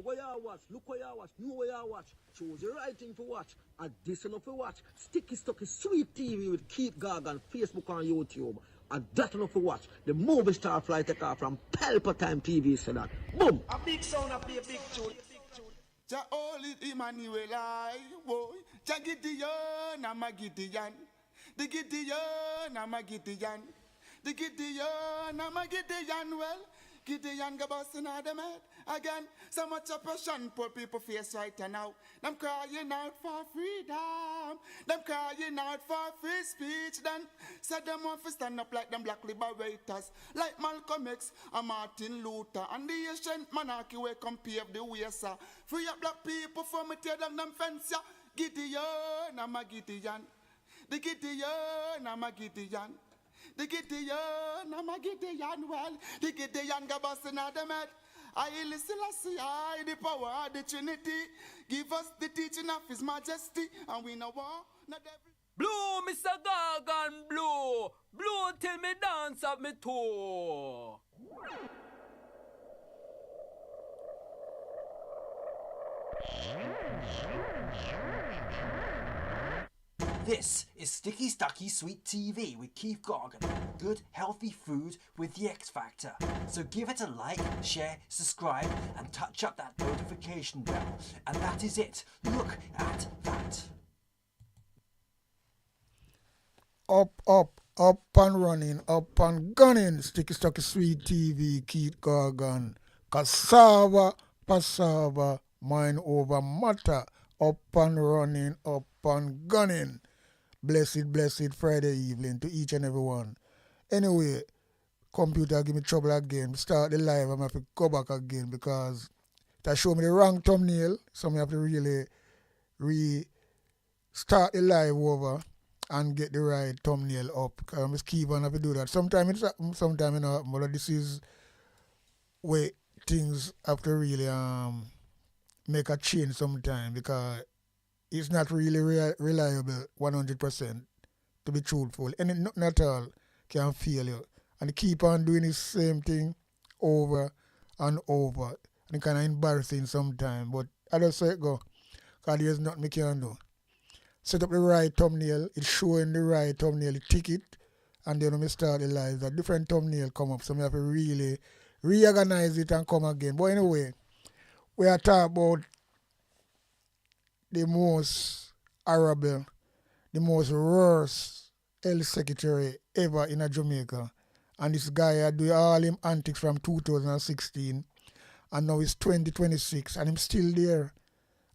where you watch, look where you watch, know where you watch, choose the right thing to watch, and this enough to watch. Sticky Stucky Sweet TV with Keith Gargan, Facebook and YouTube. And that enough to watch. The movie star fly take off from Palpatine TV, so that. Boom! A big sound, a big tune. Ja oli Emmanuel I, boy. Ja Gideon, I'm a Gideon. The Gideon, I'm a Gideon. The Gideon, I'm a Gideon. Well, Gideon go busting out them head again. So much oppression, poor people face right now. Them crying out for freedom. Them crying out for free speech. Then said them want to stand up like them black liberators, like Malcolm X and Martin Luther and the ancient monarchy where come pave the way, sir. Free up black people from me tear down them fence, yeah. Gideon, I'm a Gideon. The Gideon, I'm a Gideon. The Gideon, I'm a Gideon, well, the Gideon go busting out them head. I listen, I the power of the Trinity. Give us the teaching of His Majesty, and we know war, not every... Blue, Mr. Gargan, blue. Blue till me dance up me toe. This is Sticky Stucky Sweet TV with Keith Gargan. Good, healthy food with the X Factor. So give it a like, share, subscribe, and touch up that notification bell. And that is it. Look at that. Up and running, up and gunning. Sticky Stucky Sweet TV, Keith Gargan. Cassava, passava, mind over matter. Up and running, up and gunning. Blessed Friday evening to each and every one. Anyway, computer give me trouble again. Start the live, I'm have to go back again because it show me the wrong thumbnail. So I have to really restart the live over and get the right thumbnail up. Because I must keep on have to do that. Sometimes it's happen, sometimes it not happen. But this is where things have to really make a change sometime because it's not really reliable 100% to be truthful. And nothing at all can fail you. And keep on doing the same thing over and over. And it's kind of embarrassing sometimes. But I just say it go. Because there's nothing I can do. Set up the right thumbnail. It's showing the right thumbnail. You tick it. And then when we start the live, a different thumbnail come up. So we have to really reorganize it and come again. But anyway, we are talking about the most horrible, the most worst health secretary ever in a Jamaica. And this guy had do all him antics from 2016. And now it's 2026 and him still there.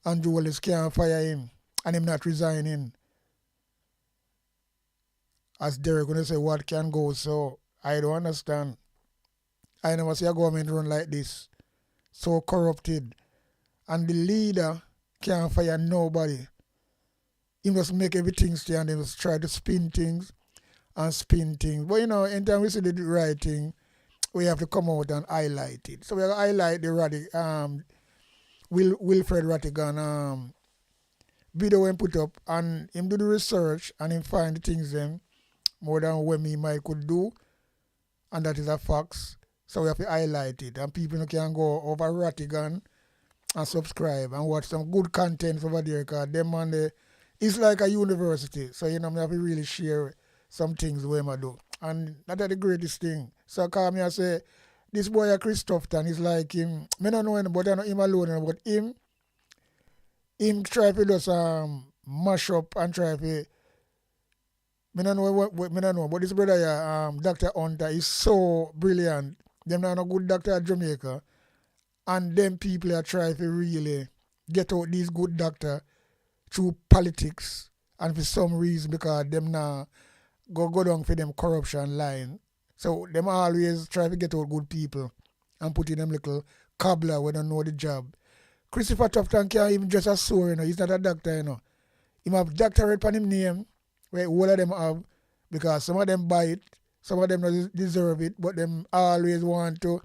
And Joel can't fire him. And him not resigning. As Derek gonna say what can go, so I don't understand. I never see a government run like this. So corrupted. And the leader can't fire nobody. He must make everything stay and they must try to spin things. But you know, anytime we see the right thing, we have to come out and highlight it. So we have to highlight the Wilfred Rattigan video when put up and him do the research and him find the things them more than what me might could do. And that is a fact. So we have to highlight it. And people can go over Rattigan and subscribe and watch some good content over there because them and it's like a university. So you know me have to really share some things where I do. And that's the greatest thing. So call me and say, this boy Chris Tofton is like him. I don't know anybody, I know him alone, but him try to just mash up and try to I don't know, but this brother here, Dr. Hunter is so brilliant. Them not a good doctor at Jamaica. And them people are trying to really get out these good doctors through politics and for some reason because them now go down for them corruption line. So them always try to get out good people and put in them little cobbler when they know the job. Christopher Tofton can't even just a sewer, you know. He's not a doctor, you know. He have doctorate on him name, where all of them have, because some of them buy it, some of them don't deserve it, but them always want to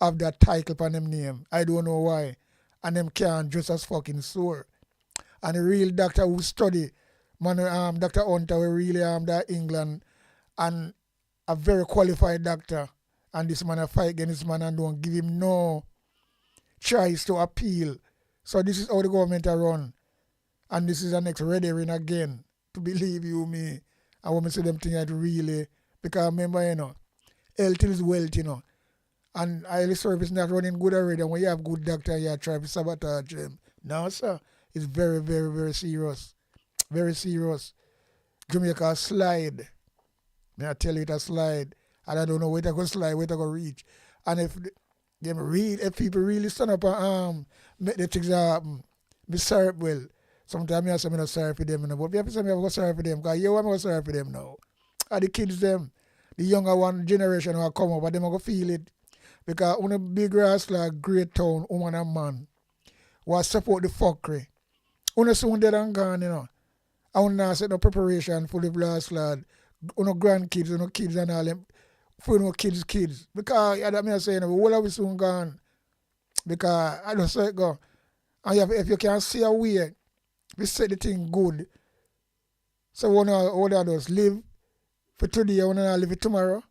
have that title on them name. I don't know why. And them can't just as fucking sore. And a real doctor who study, man, Dr. Hunter, we really that England, and a very qualified doctor. And this man a fight against this man and don't give him no tries to appeal. So this is how the government are run. And this is the next red herring again. To believe you me. I want to say them things that really, because remember, health is wealth, And highly service not running good already. And when you have good doctor, you try to sabotage them. No, sir. It's very, very, very serious. Very serious. Jamaica slide. May I tell you it a slide. And I don't know where to go slide, where to go reach. And if people really stand up and make the things happen, be sorry, well, sometimes I say I'm not sorry for them, but if you say I'm not sorry for them, because I'm not sorry for them now. And the kids, them, the younger one generation who come up, but them are going to feel it. Because on a big grass like great town, woman and man, was support the fuckery. On a soon dead and gone, I want to set no preparation for the blast lad. On grandkids, kids and all them. For kids. Because I'm saying, all of we soon gone. Because I don't say it go. And if you can see a way, we set the thing good. So one of us live for today, one of live for tomorrow.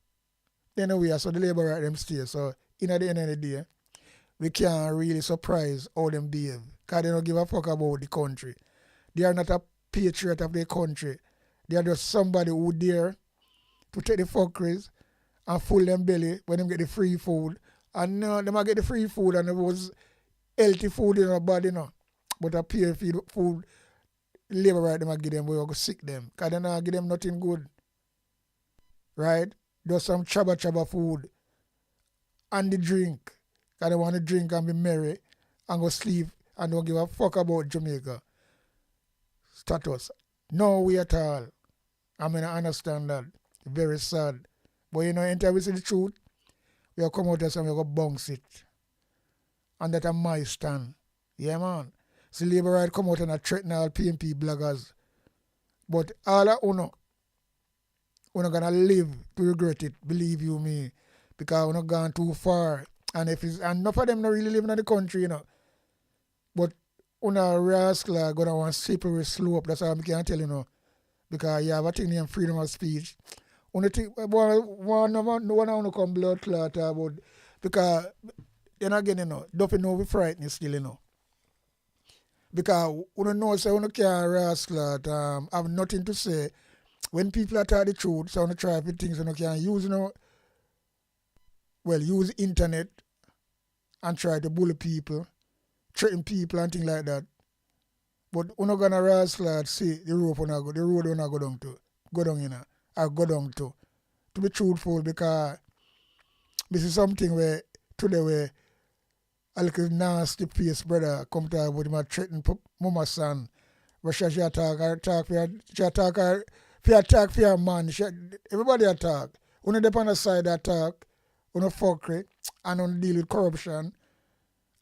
Then we are so the labor right them stay. So in at the end of the day, we can't really surprise how them behave. Because they don't give a fuck about the country. They are not a patriot of their country. They are just somebody who dare to take the fuckeries and full them belly when them get the free food. And they might get the free food and it was healthy food in their body, But a pure food, labor right, they might give them, we will go sick them. Because they not give them nothing good. Right? Just some chaba food. And the drink. Because they want to drink and be merry and go sleep and don't give a fuck about Jamaica status. No way at all. I mean, I understand that. Very sad. But until we see the truth, we'll come out and we'll go bounce it. And that's my stand. Yeah, man. See, Labour right come out and threaten all PMP bloggers. But all of we're not going to live to regret it, believe you me. Because we're not gone too far. And enough of them not really living in the country, But una rascal gonna want slippery slope. That's all I can tell you, Because you have a thing named freedom of speech. One come blood clot about because then again, don't know we frightened still, Because you know say you can't rascal have nothing to say. When people are telling the truth, so you try for things you can use, use internet and try to bully people, threaten people and things like that. But we're not gonna rascal see the road when I go, the road when I go down to. Go down, I go down to. To be truthful, because this is something where today where a little nasty face brother come to with him threaten mama son. Where she attack for your man. Everybody attack. When they on the side attack, on a fuckery and on deal with corruption.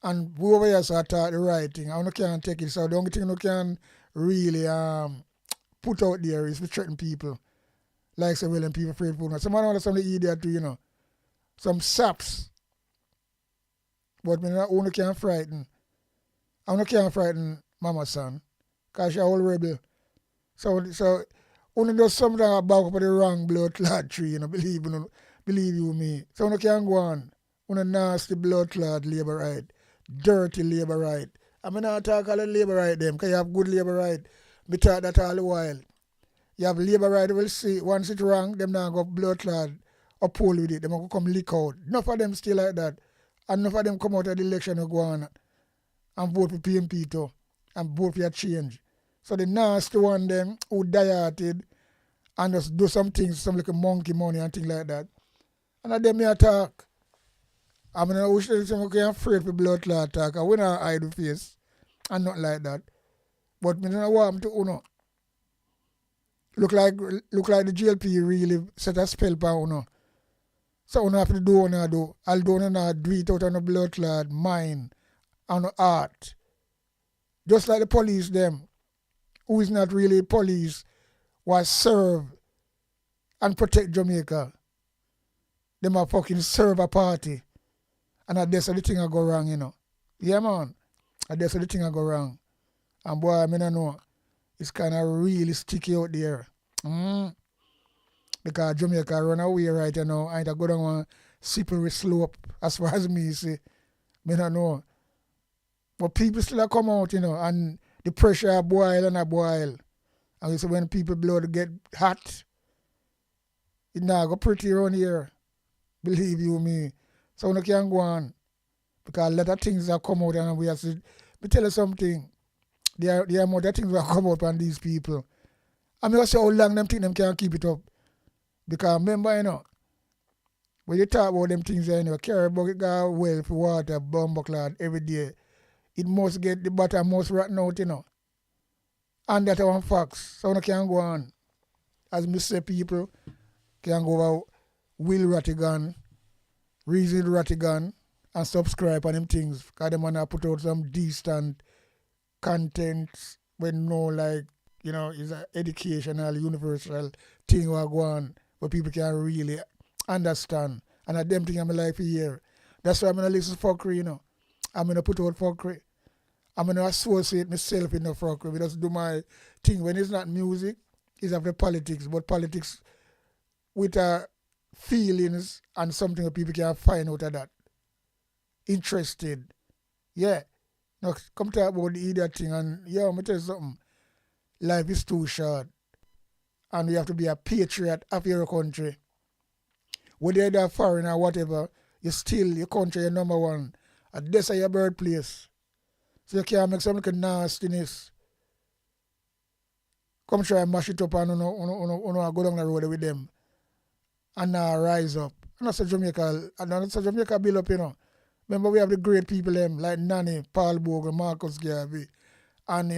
And whoever else attack the right thing, I can't take it. So the only thing you can really put out there is to threaten people. Like say, well, people afraid for someone want some idiot too, Some saps. But me not only can't frighten. I can't frighten mama son. Because she's all rebel. So only does something about the wrong blood clot tree, believe you me. So you can't go on. On nasty blood clot labor right. Dirty labor right. I mean not talk all the labor right them, because you have good labor right. Me talk that all the while. You have labor right, will see once it's wrong, them now go blood clot uphold with it. Them go come leak out. Enough of them still like that. And enough of them come out of the election and go on and vote for PMP too. And vote for your change. So the nasty one them who die-hearted and just do some things, some like a monkey money and things like that. And them me attack. I mean, I wish some can afraid for blood clot attack. I will not hide the face and not like that. But me don't want to look like the GLP really set a spell for So have to do do. I'll do it out on the blood clot mind and heart. Just like the police them, who is not really police, was serve and protect Jamaica. Them are fucking serve a party. And that's the thing I go wrong, Yeah, man. And that's the thing I go wrong. And boy, I don't know. It's kind of really sticky out there. Because Jamaica run away right now. I ain't go down one slippery slope as far as me see. I don't know. But people still come out, and the pressure a boil and a boil. And you see when people blood get hot, it now go pretty around here. Believe you me. So we can go on. Because a lot of things that come out and we have to me tell you something. There are more things that come out on these people. I mean, I say how long them think them can keep it up. Because remember, when you talk about them things, carry bucket got well for water, bumbuckler every day. It must get the bottom must rotten out, And that's one facts. So we can go on. As me say, people can go over Will Rattigan, Reason Rattigan, and subscribe on them things. Because them wanna put out some decent content when it's an educational, universal thing we go on where people can really understand. And I them thing in my life here. That's why I'm gonna listen to fuckery, I'm gonna put out fuckery. I'm gonna associate myself in the fuckery. We just do my thing. When it's not music, it's of the politics. But politics with feelings and something that people can find out of that. Interested. Yeah. Now come talk about the idiot thing and let me tell you something. Life is too short. And you have to be a patriot of your country. Whether you're foreign or whatever, you still your country your number one. And this is your birthplace. So you can't make some little nastiness. Come try and mash it up and go down the road with them. And now rise up. And that's a Jamaica build up, Remember we have the great people them like Nanny, Paul Bogle, Marcus Garvey, and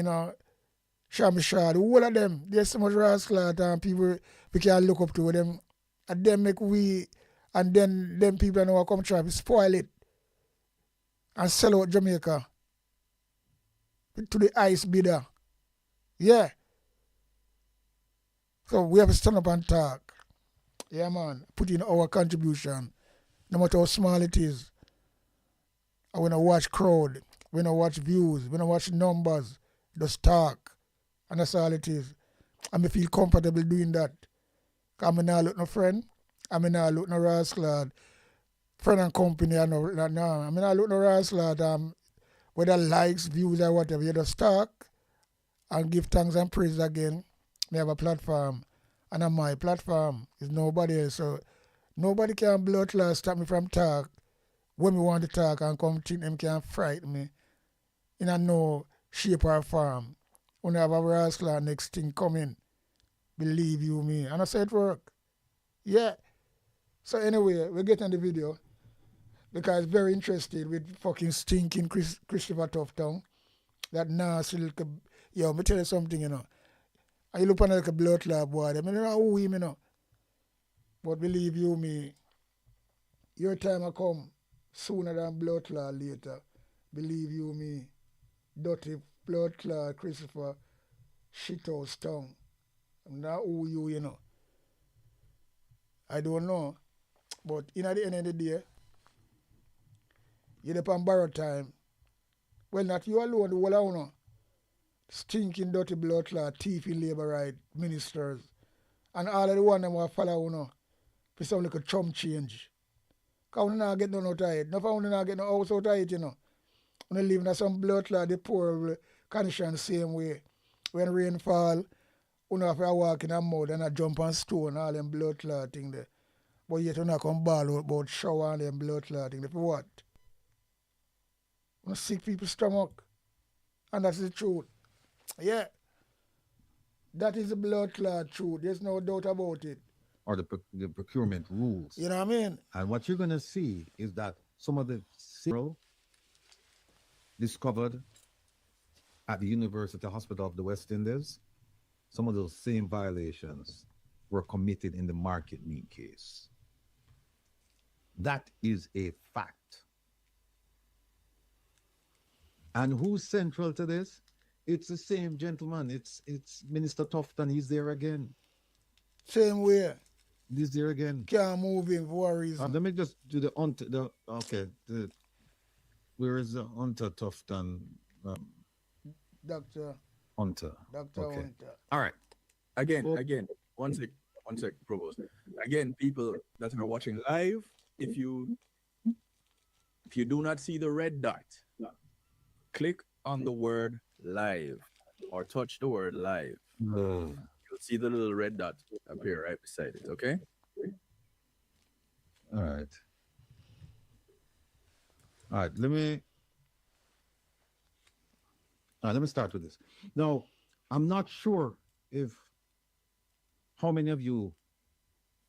Shami Shad, all of them. There's so much rascal and people we can look up to them. And then make we and then them people know come try to spoil it and sell out Jamaica to the ice bidder. Yeah. So we have to stand up and talk. Yeah, man. Put in our contribution, no matter how small it is. I want to watch crowd. We don't watch views. We don't watch numbers. Just talk. And that's all it is. And I feel comfortable doing that. Because I'm not look no friend. I'm not look no rascal. Friend and company. I'm not look no rascal. Whether likes, views or whatever. You just talk and give thanks and praise again. I have a platform. And on my platform is nobody else. So nobody can blood clot stop me from talk. When we want to talk and come think them can frighten me in a no shape or form. When I have a rascal next thing coming, believe you me. And I said it work. Yeah. So anyway, we're getting the video because very interested with fucking stinking Christopher Tofton. That nasty little, me tell you something, And you look on like a blood clot boy. I don't know who him, But believe you me, your time will come. Sooner than blood clot later. Believe you me. Dirty blood clot Christopher shithouse tongue. I'm not who you, I don't know. But in at the end of the day, you're on borrowed time. Well, not you alone, the whole of stinking dirty blood clot, thiefing labor right ministers. And all of the one them will follow for some little chum change. Because we not get none out of it. No we not get no house out of it, We live in some blood clot, the poor condition the same way. When rain fall, we have to walk in a mud and a jump on stone, all them blood clot thing there. But yet we not come ball out about shower and them blood clot thing there. For what? We sick people's stomach. And that's the truth. Yeah. That is the blood clot truth. There's no doubt about it. Or the procurement rules. You know what I mean? And what you're going to see is that some of the zero discovered at the University Hospital of the West Indies, some of those same violations were committed in the market meat case. That is a fact. And who's central to this? It's the same gentleman. It's Minister Tofton. He's there again. Same way. He's there again. Can't move him for a reason. Let me just do where is the Hunter Tofton? Dr. Hunter. Dr. Okay. Hunter. All right. Again, one sec, Provost. Again, people that are watching live, if you do not see the red dot, click on the word live or touch the word live. Ugh. You'll see the little red dot appear right beside it, okay? All right. All right. Let me start with this. Now, I'm not sure if how many of you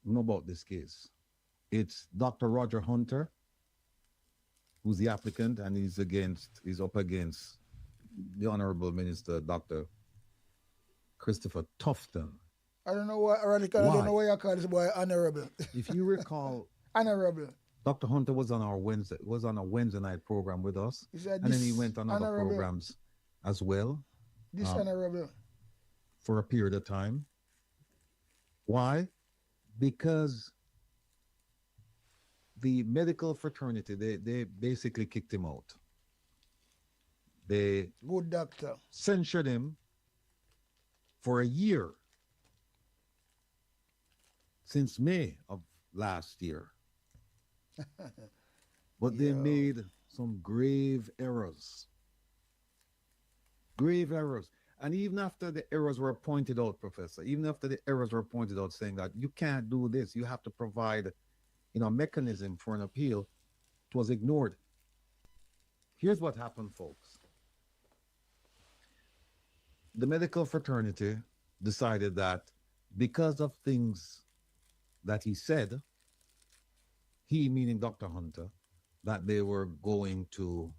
know about this case. It's Dr. Roger Hunter, who's the applicant, and he's up against the Honorable Minister, Dr. Christopher Tofton. I don't know why, Radical, I Why? don't know why you call this boy honorable. If you recall, Honorable. Dr. Hunter was on a Wednesday night program with us, He said and then he this went on other honorable. programs as well Dishonorable. for a period of time. Why? Because the medical fraternity, they basically kicked him out. They Good doctor. censured him for a year since May of last year. But they made some grave errors. Grave errors. And even after the errors were pointed out, Professor, even after the errors were pointed out saying that you can't do this, you have to provide a mechanism for an appeal, it was ignored. Here's what happened, folks. The medical fraternity decided that because of things that he said, he, meaning Dr. Hunter, that they were going to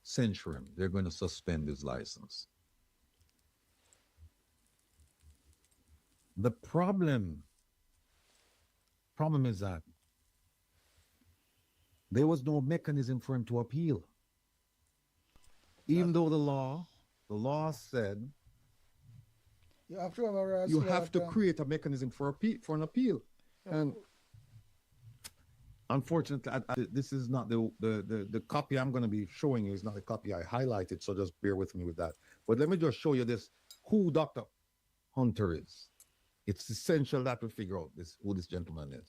censure him. They're going to suspend his license. The problem is that there was no mechanism for him to appeal. Even though the law said You have to have a you have to create a mechanism for an appeal. And unfortunately, this is not the copy I'm going to be showing you is not the copy I highlighted, so just bear with me with that. But let me just show you who Dr. Hunter is. It's essential that we figure out who this gentleman is.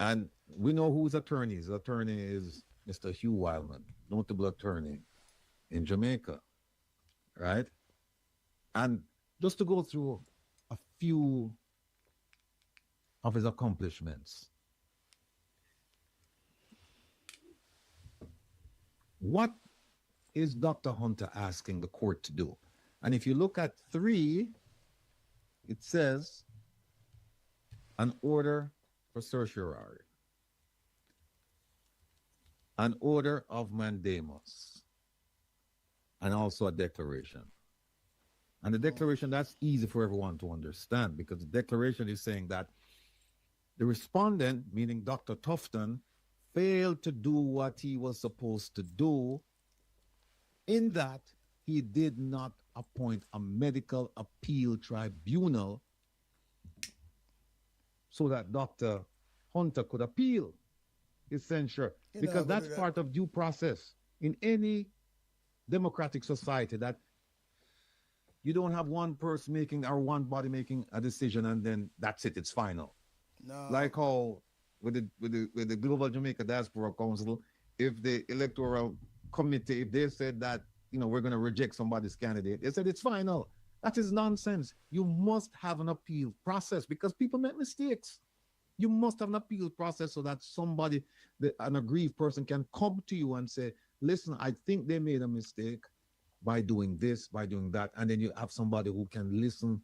And we know who his attorney is. His attorney is Mr. Hugh Wildman, notable attorney in Jamaica, right? And just to go through a few of his accomplishments. What is Dr. Hunter asking the court to do? And if you look at 3, it says an order for certiorari, an order of mandamus, and also a declaration. And the declaration, that's easy for everyone to understand because the declaration is saying that the respondent, meaning Dr. Tofton, failed to do what he was supposed to do in that he did not appoint a medical appeal tribunal so that Dr. Hunter could appeal his censure, because that's part of due process in any democratic society, that you don't have one person making or one body making a decision and then that's it, it's final. No. Like how with the Global Jamaica Diaspora Council, if the electoral committee, if they said that, we're going to reject somebody's candidate, they said it's final. That is nonsense. You must have an appeal process because people make mistakes. You must have an appeal process so that somebody, an aggrieved person, can come to you and say, listen, I think they made a mistake by doing this, by doing that. And then you have somebody who can listen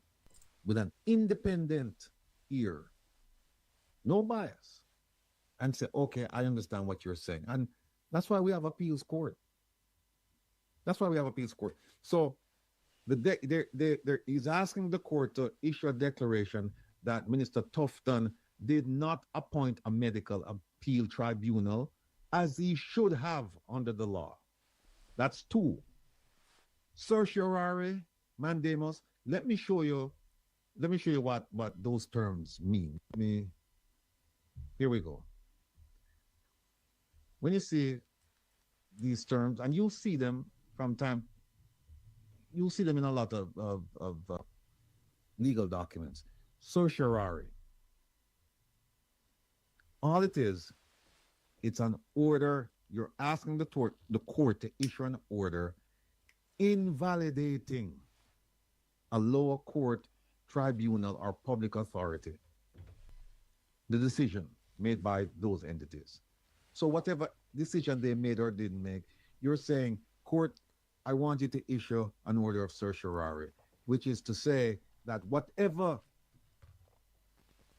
with an independent ear, no bias, and say, okay, I understand what you're saying. And that's why we have appeals court. That's why we have appeals court. So he's asking the court to issue a declaration that Minister Tofton did not appoint a medical appeal tribunal as he should have under the law. That's 2. Certiorari, mandamus. Let me show you what those terms mean. Here we go. When you see these terms, and you'll see them you'll see them in a lot of legal documents. Certiorari. All it is, it's an order you're asking the court to issue an order invalidating a lower court, tribunal, or public authority, the decision made by those entities. So whatever decision they made or didn't make, you're saying, court, I want you to issue an order of certiorari, which is to say that whatever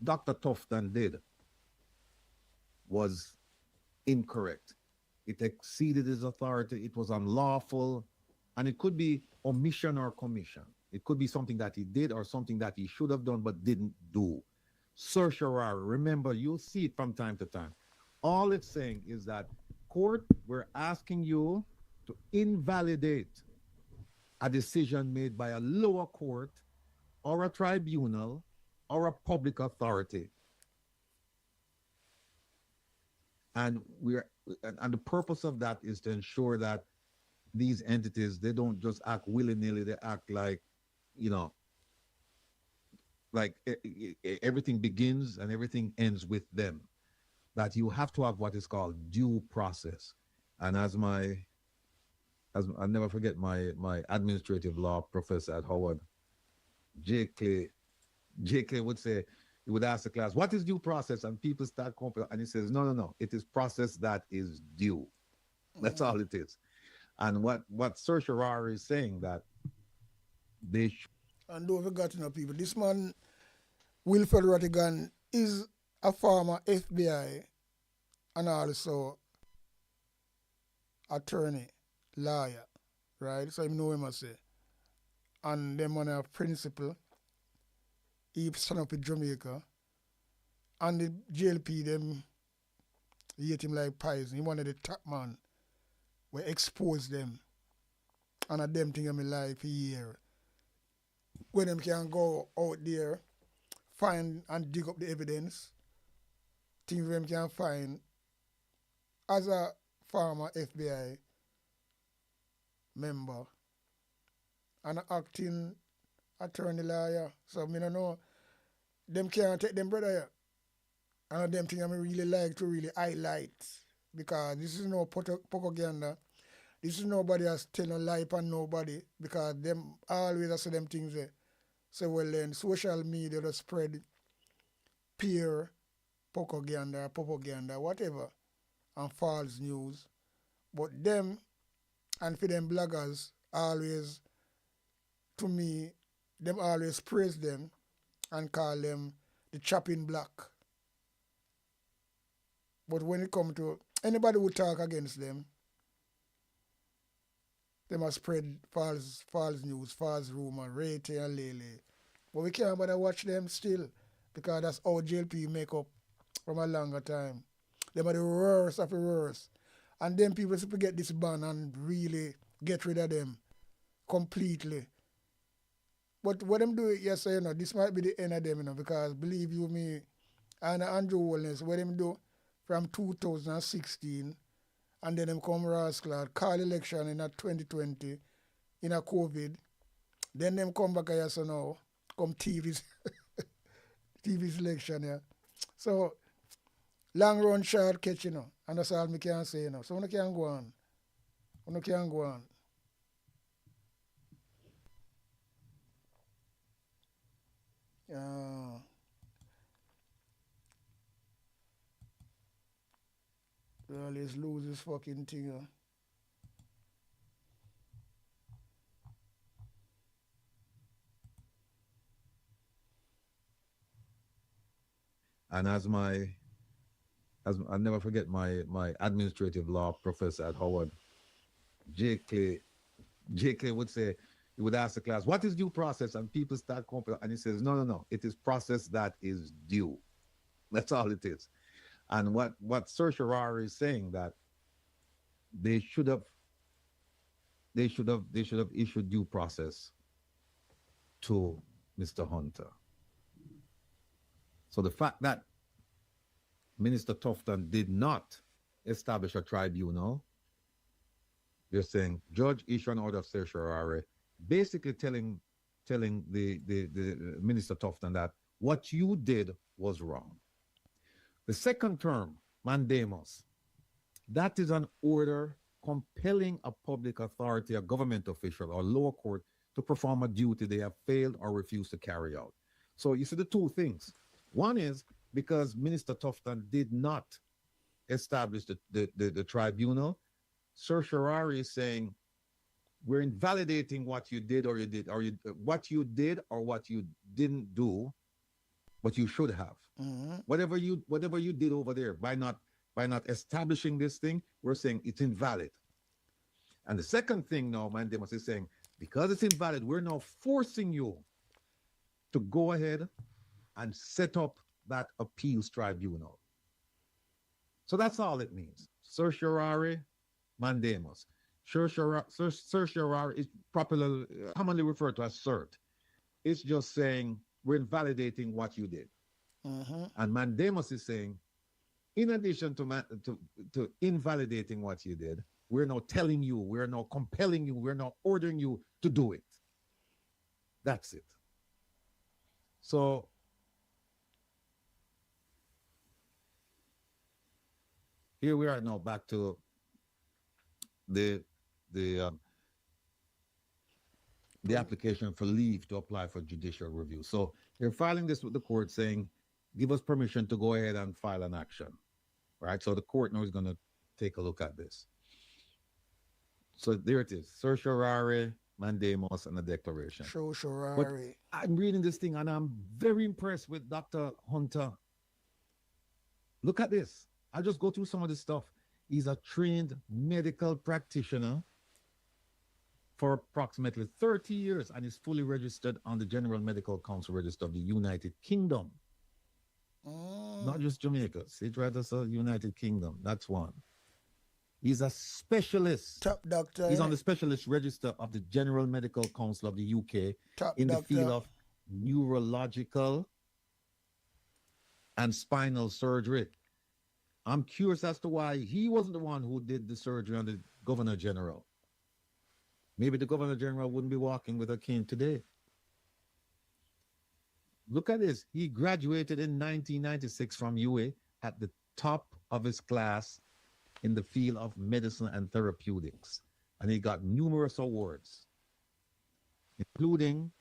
Dr. Tofton did was incorrect. It exceeded his authority, it was unlawful, and it could be omission or commission. It could be something that he did or something that he should have done but didn't do. Certiorari, remember, you'll see it from time to time. All it's saying is that, court, we're asking you to invalidate a decision made by a lower court or a tribunal or a public authority. And the purpose of that is to ensure that these entities, they don't just act willy-nilly, they act like, you know, like everything begins and everything ends with them. That you have to have what is called due process. And as I'll never forget my administrative law professor at Howard, J. Clay would say, he would ask the class, what is due process? And people start complaining, and he says, no, it is process that is due. That's all it is. And what certiorari is saying, that they and don't forget, people, this man, Wilfred Rattigan, is a former FBI and also attorney, lawyer, right? So I know him, I say. And them on a principal, he stand up in Jamaica, and the JLP, them hate him like poison. He one of the top man we expose them. And a them thing in my life here. When them can go out there, find and dig up the evidence, things them can find. As a former FBI member and an acting attorney lawyer, so I don't know, them can't take them brother here. And them thing I really like to really highlight, because this is no propaganda. This is nobody has tell no lie upon nobody, because them always say them things there. So well then social media to spread peer propaganda, whatever, and false news. But them and for them bloggers always, to me, them always praise them and call them the chopping block. But when it comes to anybody who talk against them, they must spread false news, false rumor, rate and lele. But we can't bother watch them still, because that's how JLP make up from a longer time. Them are the worst of the worst. And then people should get this ban and really get rid of them completely. But what them do, yes, this might be the end of them, because believe you me, and Andrew Wellness, what them do from 2016, and then them come rascal, call election in 2020, in a COVID, then them come back here, so now, come TV's election, yeah. So, long run, short catch, and that's all I can say, So, I can't go on. They always lose this fucking thing. And I'll never forget my administrative law professor at Howard, J. Clay would say, he would ask the class, what is due process? And people start complaining, and he says, no, it is process that is due. That's all it is. And what certiorari is saying, that they should have issued due process to Mr. Hunter. So the fact that Minister Tofton did not establish a tribunal, they're saying, judge, issue an order of certiorari, basically telling the Minister Tofton that what you did was wrong. The second term, mandamus, That is an order compelling a public authority, a government official, or lower court to perform a duty they have failed or refused to carry out. So you see the two things. One is because Minister Tofton did not establish the tribunal, certiorari is saying we're invalidating what you did or what you did or what you didn't do, but you should have. Whatever you did over there by not establishing this thing, we're saying it's invalid. And the second thing now, Mandamus is saying, because it's invalid, we're now forcing you to go ahead and set up that appeals tribunal. So that's all it means. Certiorari, mandamus. Certiorari is popularly, commonly referred to as cert. It's just saying we're invalidating what you did. And mandamus is saying, in addition to invalidating what you did, we're now telling you, we're now compelling you, we're now ordering you to do it. That's it. So here we are now back to the application for leave to apply for judicial review. So they're filing this with the court saying, give us permission to go ahead and file an action, right? So the court now is going to take a look at this. So there it is, certiorari, mandamus, and a declaration. Certiorari. I'm reading this thing and I'm very impressed with Dr. Hunter. Look at this. I'll just go through some of this stuff. He's a trained medical practitioner for approximately 30 years and is fully registered on the General Medical Council Register of the United Kingdom. Not just Jamaica. See, right, that's the United Kingdom. That's one. He's a specialist. Top doctor. He's on the specialist register of the General Medical Council of the UK Top in doctor. the field of neurological and spinal surgery. I'm curious as to why he wasn't the one who did the surgery on the Governor General. Maybe the Governor General wouldn't be walking with a cane today. Look at this. He graduated in 1996 from UA at the top of his class in the field of medicine and therapeutics. And he got numerous awards, including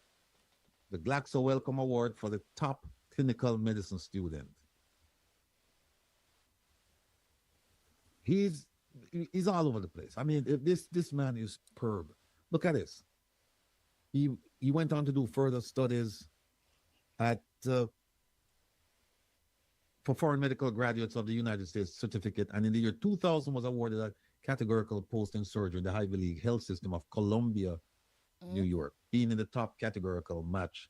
the Glaxo Wellcome Award for the top clinical medicine student. He's all over the place. I mean, this man is superb. Look at this. He went on to do further studies at for foreign medical graduates of the United States certificate, and in the year 2000 was awarded a categorical post in surgery in the Ivy League Health System of Columbia, New York, being in the top categorical match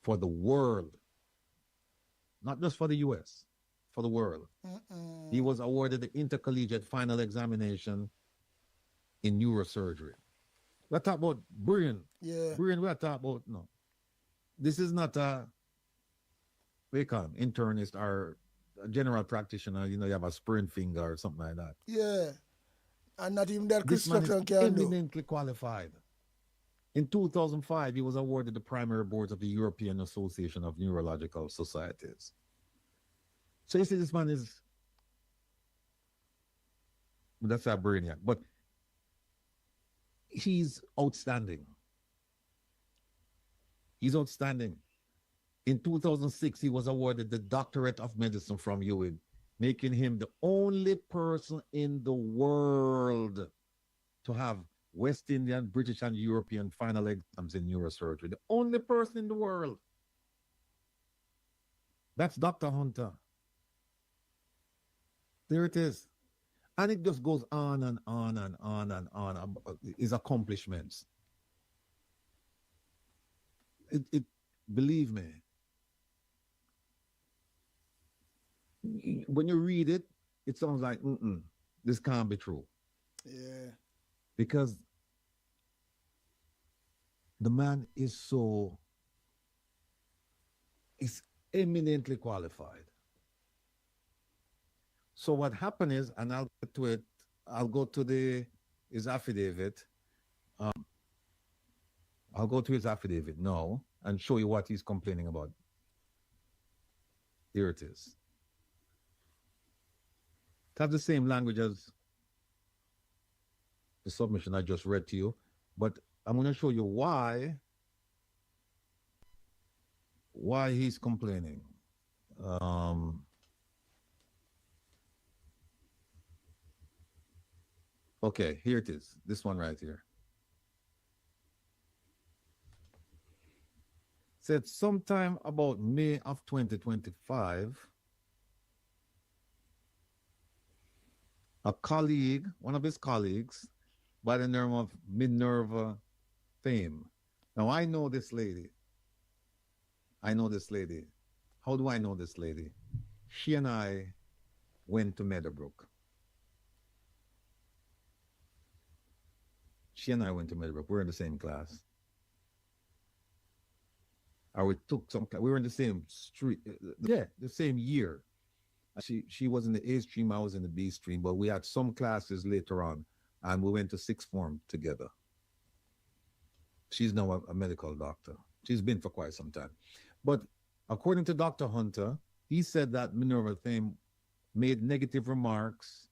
for the world, not just for the US, for the world. He was awarded the intercollegiate final examination in neurosurgery. We're talking about brilliant. Yeah. Brilliant, we're talking about, no. This is not a, what do you call him, internist or a general practitioner, you know, you have a sprained finger or something like that. Yeah. And not even that This man is Christopher can do. eminently qualified. In 2005, he was awarded the primary boards of the European Association of Neurological Societies. So you see, this man is, that's a brainiac, but he's outstanding. He's outstanding. In 2006, he was awarded the Doctorate of Medicine from UIN, making him the only person in the world to have West Indian, British, and European final exams in neurosurgery. The only person in the world. That's Dr. Hunter. There it is. And it just goes on and on and on and on about his accomplishments. Believe me, when you read it, it sounds like, this can't be true. Yeah. Because the man is eminently qualified. So what happened is, and I'll get to it, I'll go to his affidavit. I'll go to his affidavit now and show you what he's complaining about. Here it is. It has the same language as the submission I just read to you, but I'm going to show you why he's complaining. Okay, here it is. This one right here. Said sometime about May of 2025, a colleague, one of his colleagues, by the name of Minerva Fame. Now I know this lady. I know this lady. How do I know this lady? She and I went to Meadowbrook. She and I went to Meadowbrook. We're in the same class. Or we took some, we were in the same street, the same year. She was in the A stream, I was in the B stream, but we had some classes later on, and we went to sixth form together. She's now a medical doctor. She's been for quite some time. But according to Dr. Hunter, he said that Minerva Fame made negative remarks,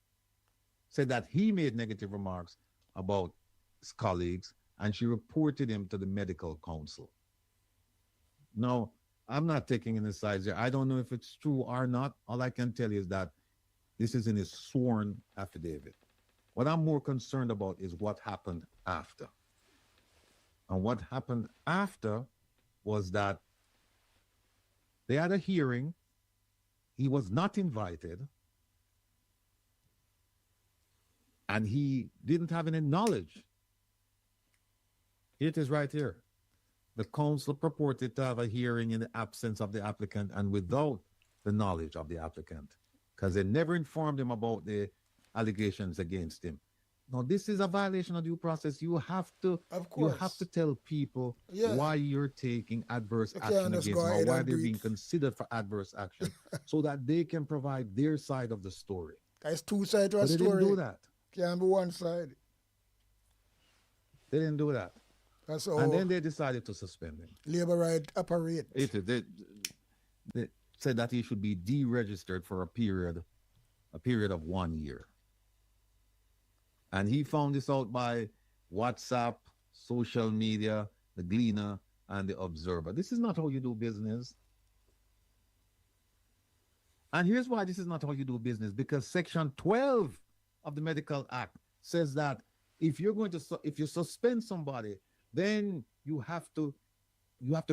said that he made negative remarks about his colleagues, and she reported him to the medical council. Now, I'm not taking any sides here. I don't know if it's true or not. All I can tell you is that this is in his sworn affidavit. What I'm more concerned about is what happened after. And what happened after was that they had a hearing. He was not invited. And he didn't have any knowledge. It is right here. The council purported to have a hearing in the absence of the applicant and without the knowledge of the applicant, because they never informed him about the allegations against him. Now, this is a violation of due process. You have to, tell people why you're taking adverse action against them, or why they're being considered for adverse action, so that they can provide their side of the story. That's two sides to a story. They didn't do that. Can't be one side. They didn't do that. And then they decided to suspend him. Labor right operate. They said that he should be deregistered for a period of 1 year. And he found this out by WhatsApp, social media, the Gleaner, and the Observer. This is not how you do business. And here's why this is not how you do business, because Section 12 of the Medical Act says that if you suspend somebody, then you have to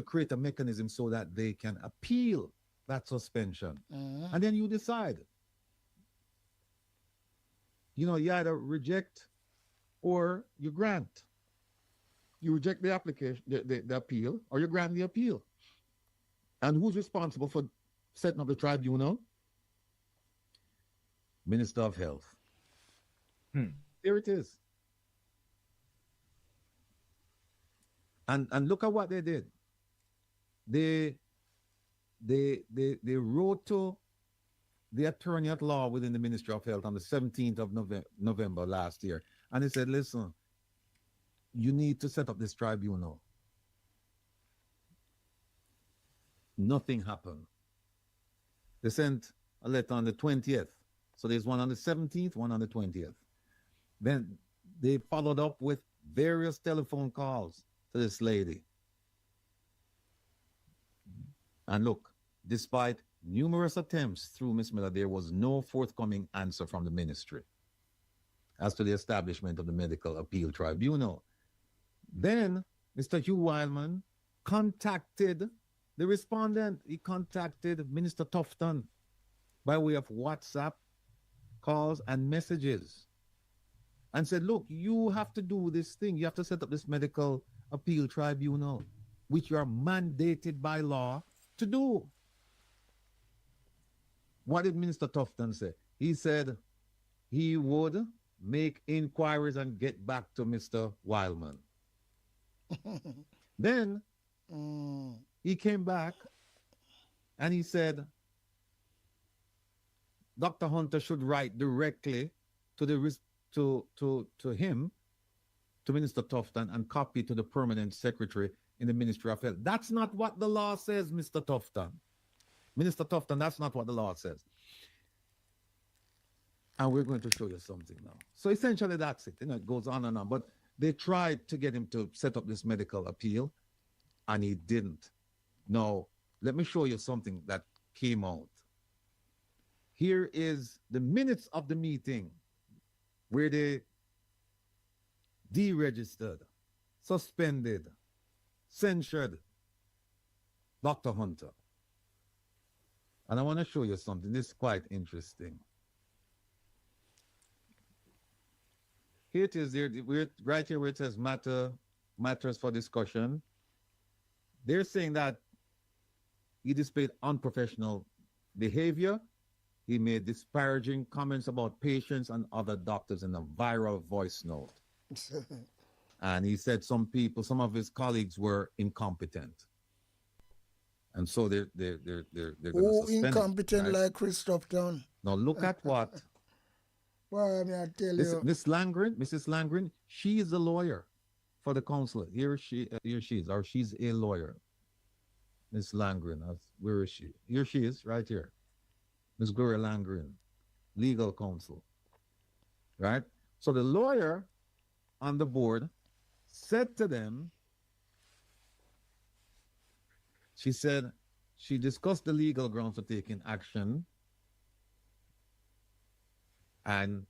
create a mechanism so that they can appeal that suspension. And then you decide. You either reject or you grant. You reject the application, the appeal, or you grant the appeal. And who's responsible for setting up the tribunal? Minister of Health. There it is. And look at what they did. They wrote to the attorney at law within the Ministry of Health on the 17th of November last year. And they said, listen, you need to set up this tribunal. Nothing happened. They sent a letter on the 20th. So there's one on the 17th, one on the 20th. Then they followed up with various telephone calls to this lady. And look, despite numerous attempts through Ms. Miller, there was no forthcoming answer from the ministry as to the establishment of the Medical Appeal Tribunal. Then Mr. Hugh Wildman contacted the respondent. He contacted Minister Tofton by way of WhatsApp calls and messages and said, look, you have to do this thing. You have to set up this Medical Appeal Tribunal, which you are mandated by law to do. What did Minister Tofton say? He said he would make inquiries and get back to Mr. Wildman. Then he came back and he said Dr. Hunter should write directly to him, to Minister Tofton, and copy to the permanent secretary in the Ministry of Health. That's not what the law says, Mr. Tofton. Minister Tofton, that's not what the law says. And we're going to show you something now. So essentially that's it. It goes on and on. But they tried to get him to set up this medical appeal, and he didn't. Now, let me show you something that came out. Here is the minutes of the meeting where they deregistered, suspended, censured Dr. Hunter. And I want to show you something. This is quite interesting. Here it is, right here where it says matters for discussion. They're saying that he displayed unprofessional behavior. He made disparaging comments about patients and other doctors in a viral voice note. And he said some of his colleagues were incompetent. And so they're going to suspend incompetent him, right? like Chris Tofton. Now look at what. Well, I mean, I tell you. Mrs. Langren, she is a lawyer for the council. Here she is, or she's a lawyer. Miss Langren, where is she? Here she is, right here. Miss Gloria Langren, legal counsel. Right? So the lawyer on the board said to them, she said, she discussed the legal grounds for taking action, and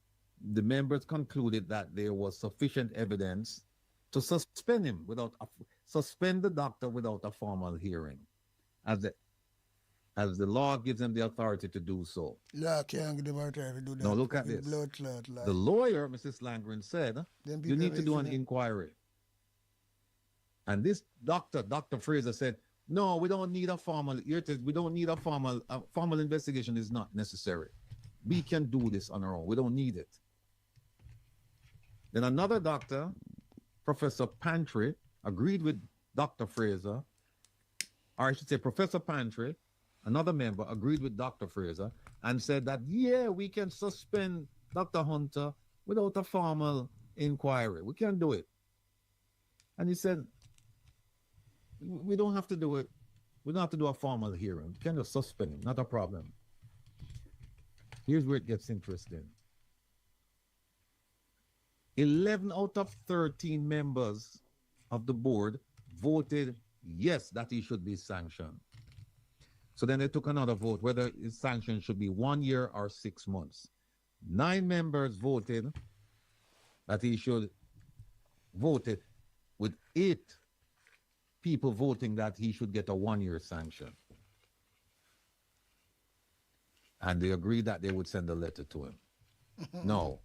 the members concluded that there was sufficient evidence to suspend him suspend the doctor without a formal hearing, as the law gives them the authority to do so. Law can't give them authority to do that. Now look at this. Blood clot, like. The lawyer, Mrs. Langren, said, you need to do an inquiry. And this Dr. Fraser said, no, we don't need a formal investigation is not necessary. We can do this on our own. We don't need it. Then another doctor, Professor Pantry, agreed with Dr. Fraser, or I should say Professor Pantry, another member, agreed with Dr. Fraser and said that, yeah, we can suspend Dr. Hunter without a formal inquiry. We can do it. And he said, we don't have to do it. We don't have to do a formal hearing. We can just suspend him, not a problem. Here's where it gets interesting. 11 out of 13 members of the board voted yes, that he should be sanctioned. So then they took another vote, whether his sanction should be 1 year or 6 months. 9 members voted that he should vote it, with 8 people voting that he should get a 1-year sanction. And they agreed that they would send a letter to him. No.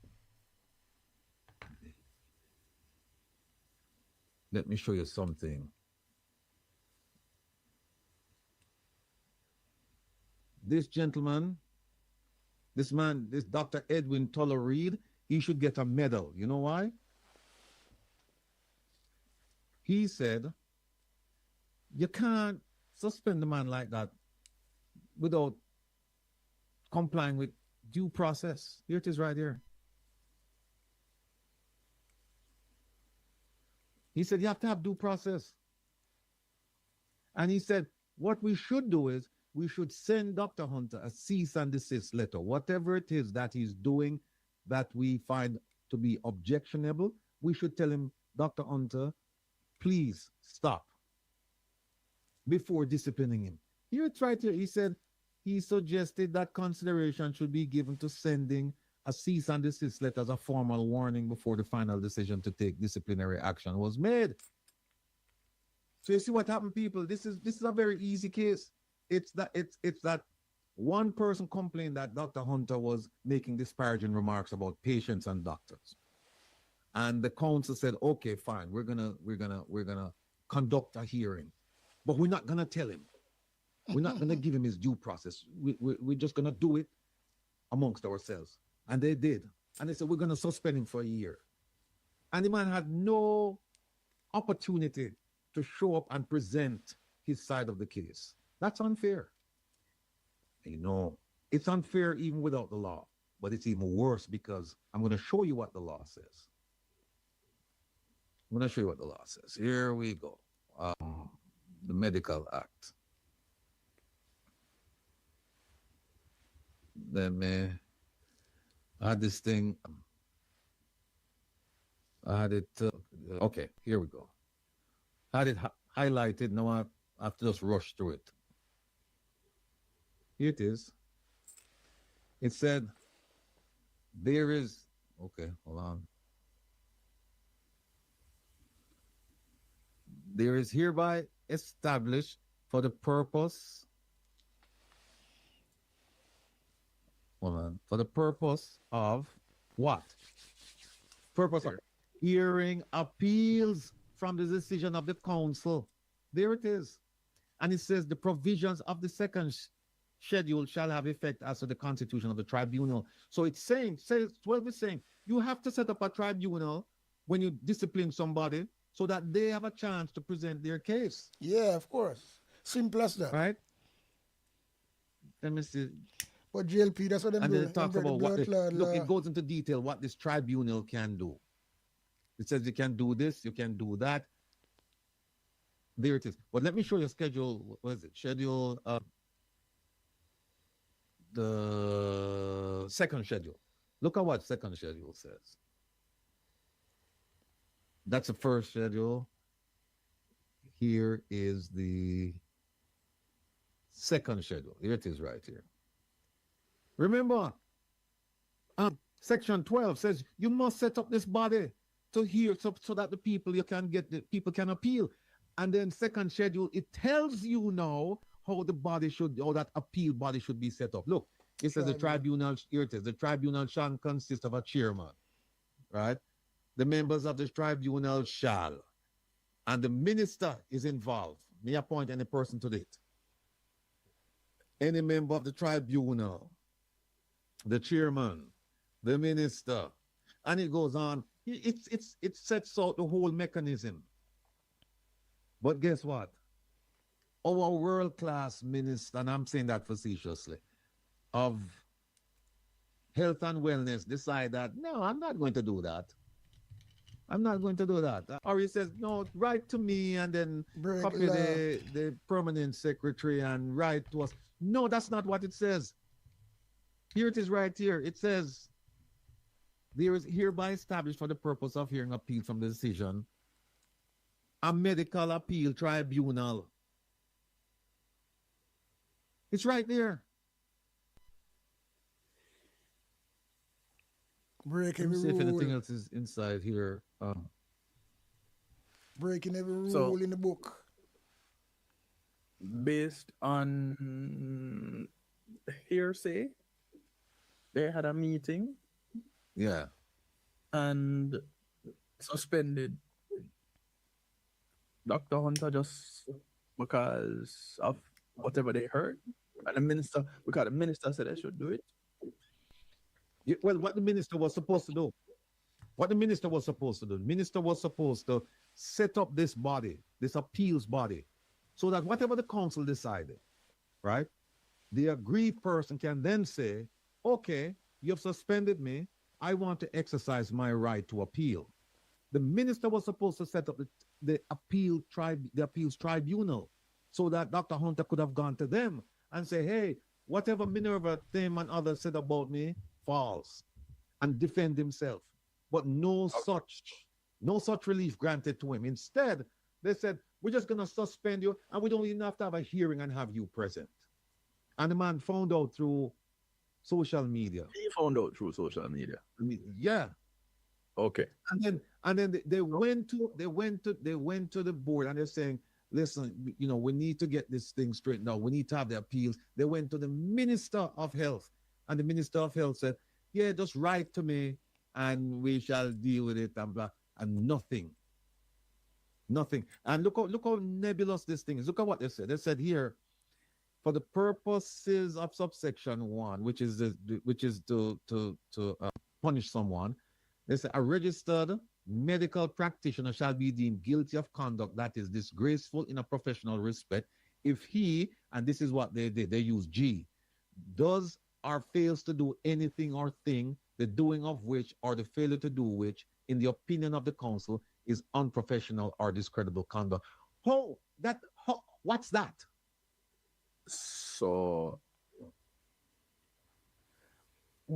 Let me show you something. This gentleman, this Dr. Edwin Toller Reed, he should get a medal. You know why? He said, you can't suspend a man like that without complying with due process. Here it is right here. He said, you have to have due process. And he said, what we should do is we should send Dr. Hunter a cease and desist letter. Whatever it is that he's doing that we find to be objectionable, we should tell him, Dr. Hunter, please stop, before disciplining him. Here it's right here. He said he suggested that consideration should be given to sending a cease and desist letter as a formal warning before the final decision to take disciplinary action was made. So you see what happened, people? This is a very easy case. It's that one person complained that Dr. Hunter was making disparaging remarks about patients and doctors. And the council said, okay, fine, we're gonna conduct a hearing. But we're not gonna tell him. We're not gonna give him his due process. We're just gonna do it amongst ourselves. And they did. And they said, we're gonna suspend him for a year. And the man had no opportunity to show up and present his side of the case. That's unfair. You know, it's unfair even without the law, but it's even worse because I'm going to show you what the law says. I'm going to show you what the law says. Here we go. The Medical Act. Let me, I had this thing. I had it. Okay, here we go. I had it highlighted. Now I have to just rush through it. Here it is. It said, there is. Okay, hold on. There is hereby established for the purpose. Hold on. For the purpose of what? Purpose of hearing appeals from the decision of the council. There it is. And it says the provisions of the second schedule shall have effect as to the constitution of the tribunal. So it's saying, it's saying, you have to set up a tribunal when you discipline somebody so that they have a chance to present their case. Yeah, of course. Simple as that. Right? Let me see. But GLP, that's what them And do. then it talks about what, Look, it goes into detail what this tribunal can do. It says you can do this, you can do that. There it is. But let me show you a schedule. What is it? Schedule, the second schedule. Look at what second schedule says. That's the first schedule. Here is the second schedule. Here it is right here. Remember, section 12 says you must set up this body to hear so that the people can appeal. And then second schedule, it tells you now how that appeal body should be set up. Look, it says the tribunal, here it is, the tribunal shall consist of a chairman, right? The members of the tribunal shall, and the minister is involved, may appoint any person to it. Any member of the tribunal, the chairman, the minister, and it goes on. It sets out the whole mechanism. But guess what? Our world-class minister, and I'm saying that facetiously, of health and wellness decide that, no, I'm not going to do that. I'm not going to do that. Or he says, no, write to me and then copy the permanent secretary and write to us. No, that's not what it says. Here it is right here. It says, there is hereby established for the purpose of hearing appeal from the decision a medical appeal tribunal. It's right there. Breaking Let me see every if rule. anything else is inside here. Breaking every rule So- in the book. Based on hearsay, they had a meeting Yeah. and suspended Dr. Hunter just because of whatever they heard. And the minister, because the minister said they should do it. Well, what the minister was supposed to do, the minister was supposed to set up this body, this appeals body, so that whatever the council decided, right, the aggrieved person can then say, okay, you've suspended me. I want to exercise my right to appeal. The minister was supposed to set up the appeals tribunal so that Dr. Hunter could have gone to them and say, hey, whatever Minerva, Tim, and others said about me, false, and defend himself. But no such relief granted to him. Instead, they said, we're just going to suspend you and we don't even have to have a hearing and have you present. And the man found out through social media. He found out through social media. I mean, yeah. Okay. And then they went to the board and they're saying, listen, we need to get this thing straightened out. We need to have the appeals. They went to the Minister of Health, and the Minister of Health said, yeah, just write to me and we shall deal with it and blah, and nothing. And look how nebulous this thing is. Look at what they said. They said here, for the purposes of subsection 1, which is to punish someone, they say a registered medical practitioner shall be deemed guilty of conduct that is disgraceful in a professional respect if he, and this is what they did, they use G, does or fails to do anything or thing, the doing of which or the failure to do which, in the opinion of the council, is unprofessional or discreditable conduct. What's that? So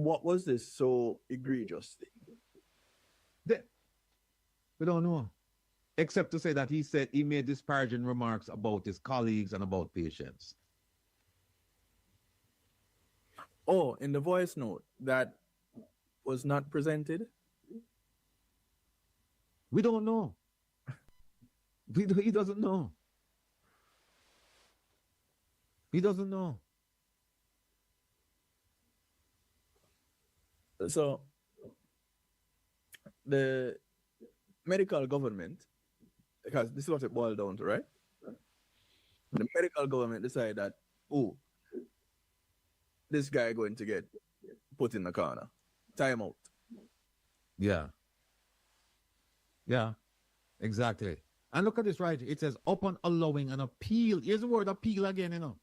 what was this so egregious thing? We don't know. Except to say that he said he made disparaging remarks about his colleagues and about patients. Oh, in the voice note that was not presented? We don't know. He doesn't know. He doesn't know. So the medical government, because this is what it boiled down to, right? The medical government decided that, oh, this guy going to get put in the corner. Time out. Yeah. Yeah, exactly. And look at this right. It says upon allowing an appeal. Here's the word appeal again, you know.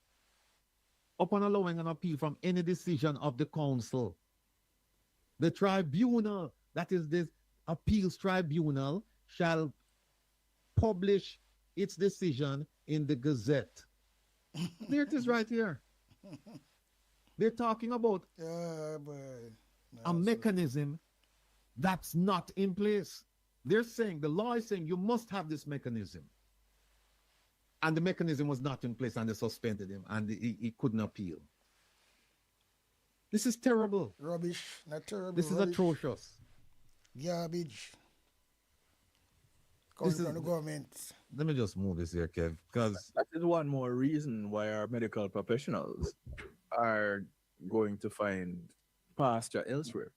Upon allowing an appeal from any decision of the council, the tribunal, that is this appeals tribunal, shall publish its decision in the Gazette. There it is right here. They're talking about a mechanism that's not in place. They're saying, the law is saying you must have this mechanism. And the mechanism was not in place and they suspended him and he couldn't appeal. This is terrible. Rubbish, not terrible. This is rubbish. atrocious. Garbage. This Coming is- from the government. Let me just move this here, Kev, because That is one more reason why our medical professionals are going to find pasture elsewhere.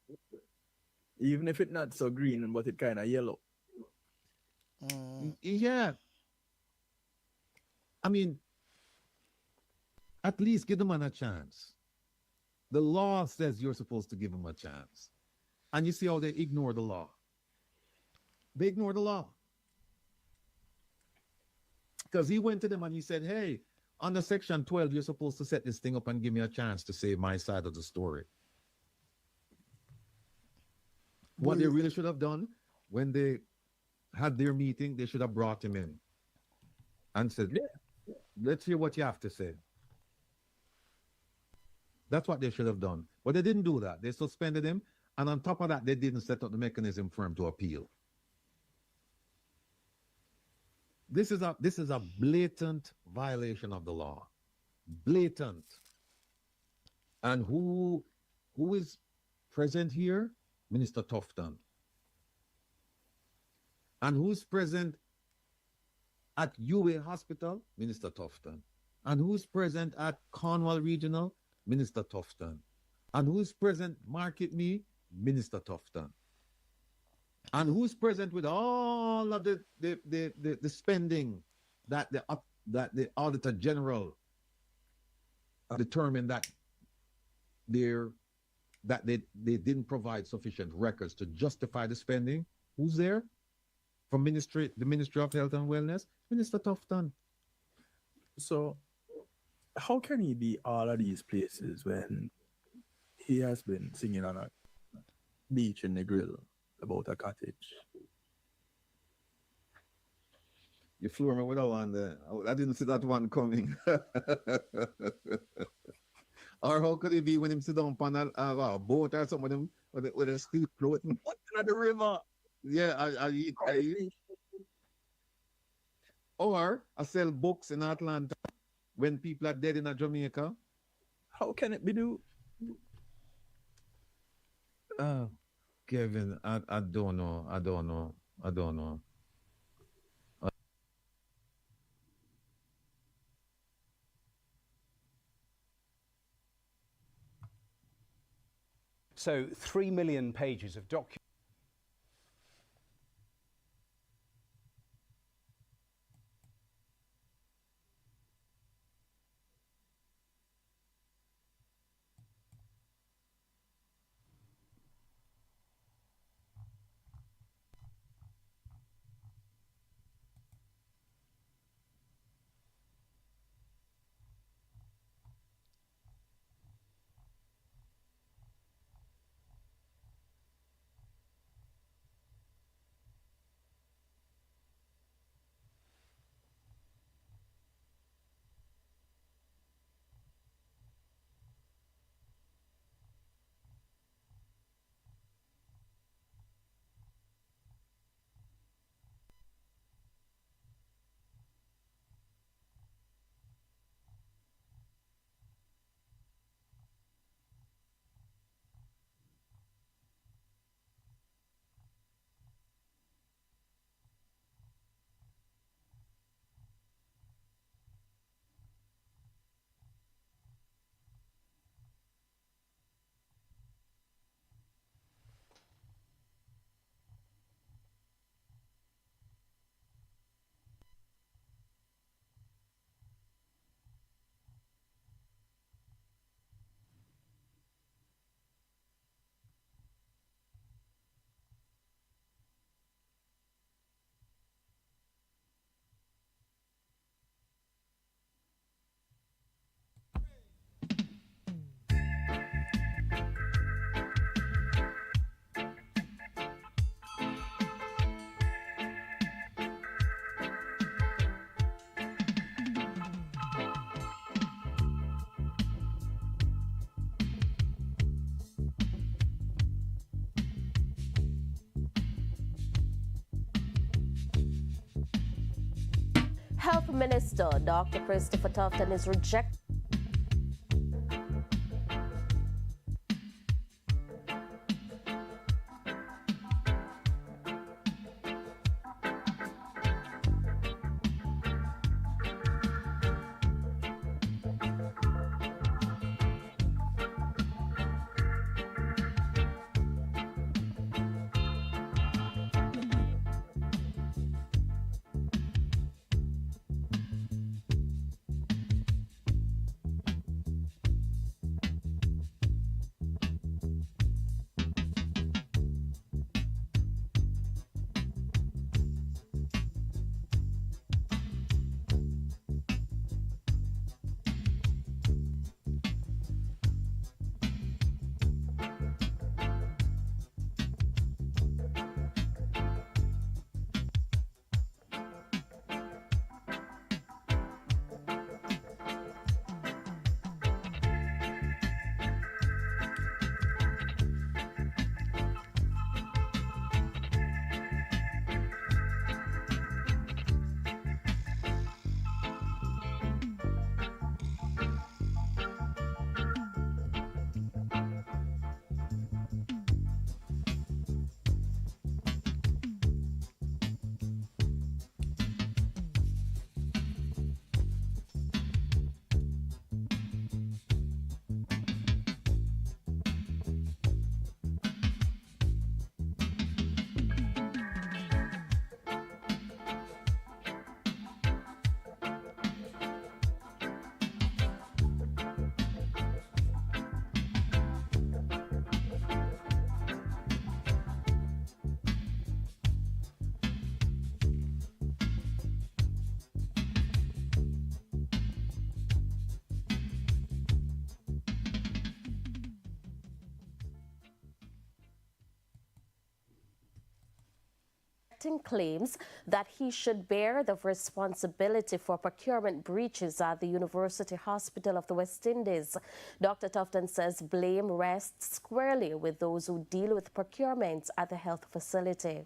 Even if it's not so green, but it kind of yellow. yeah. I mean, at least give the man a chance. The law says you're supposed to give him a chance. And you see how they ignore the law. They ignore the law. Because he went to them and he said, hey, under section 12, you're supposed to set this thing up and give me a chance to say my side of the story. What they really should have done when they had their meeting, they should have brought him in and said, let's hear what you have to say. That's what they should have done. But they didn't do that. They suspended him. And on top of that, they didn't set up the mechanism for him to appeal. This is a blatant violation of the law. Blatant. And who is present here? Minister Tofton. And who's present at UA Hospital? Minister Tofton. And who's present at Cornwall Regional? Minister Tofton. And who's present Market Me? Minister Tofton. And who's present with all of the spending that the Auditor General determined that they didn't provide sufficient records to justify the spending? Who's there? From the Ministry of Health and Wellness? Minister Tofton. So, how can he be all of these places when he has been singing on a beach in the grill about a cottage? You flew me with that one there. I didn't see that one coming. Or how could it be when him sit down on a boat or something with a street floating? What in the river? Yeah, or I sell books in Atlanta when people are dead in Jamaica. How can it be do? Kevin, I don't know. So 3 million pages of documents. Health Minister Dr. Christopher Tofton is rejecting claims that he should bear the responsibility for procurement breaches at the University Hospital of the West Indies. Dr. Tofton says blame rests squarely with those who deal with procurement at the health facility.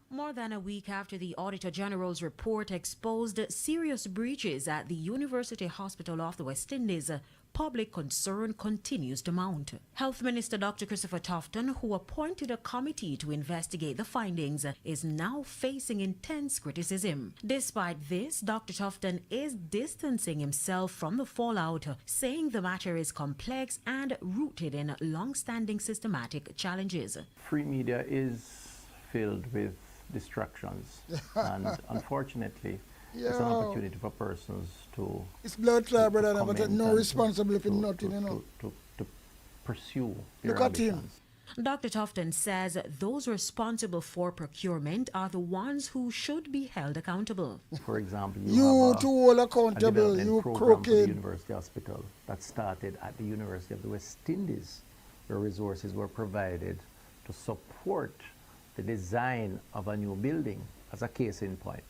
More than a week after the Auditor General's report exposed serious breaches at the University Hospital of the West Indies, public concern continues to mount. Health Minister Dr. Christopher Tofton, who appointed a committee to investigate the findings, is now facing intense criticism. Despite this, Dr. Tofton is distancing himself from the fallout, saying the matter is complex and rooted in long-standing systematic challenges. Free media is filled with distractions, and unfortunately, it's an opportunity for persons to... It's blood clot, brother, but no responsibility for nothing, you know. To pursue their Look at him. ambitions. Dr. Tofton says those responsible for procurement are the ones who should be held accountable. For example, you have too all a accountable, development you program for the crooked. University Hospital that started at the University of the West Indies, where resources were provided to support the design of a new building, as a case in point.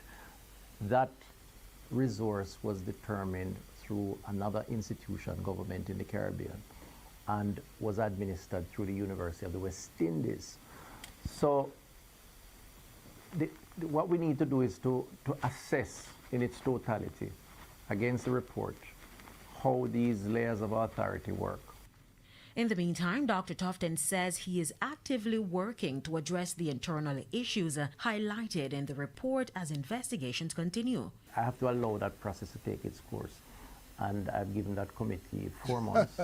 That resource was determined through another institution, government in the Caribbean, and was administered through the University of the West Indies. So what we need to do is to assess in its totality against the report how these layers of authority work. In the meantime, Dr. Tofton says he is actively working to address the internal issues highlighted in the report as investigations continue. I have to allow that process to take its course, and I've given that committee 4 months,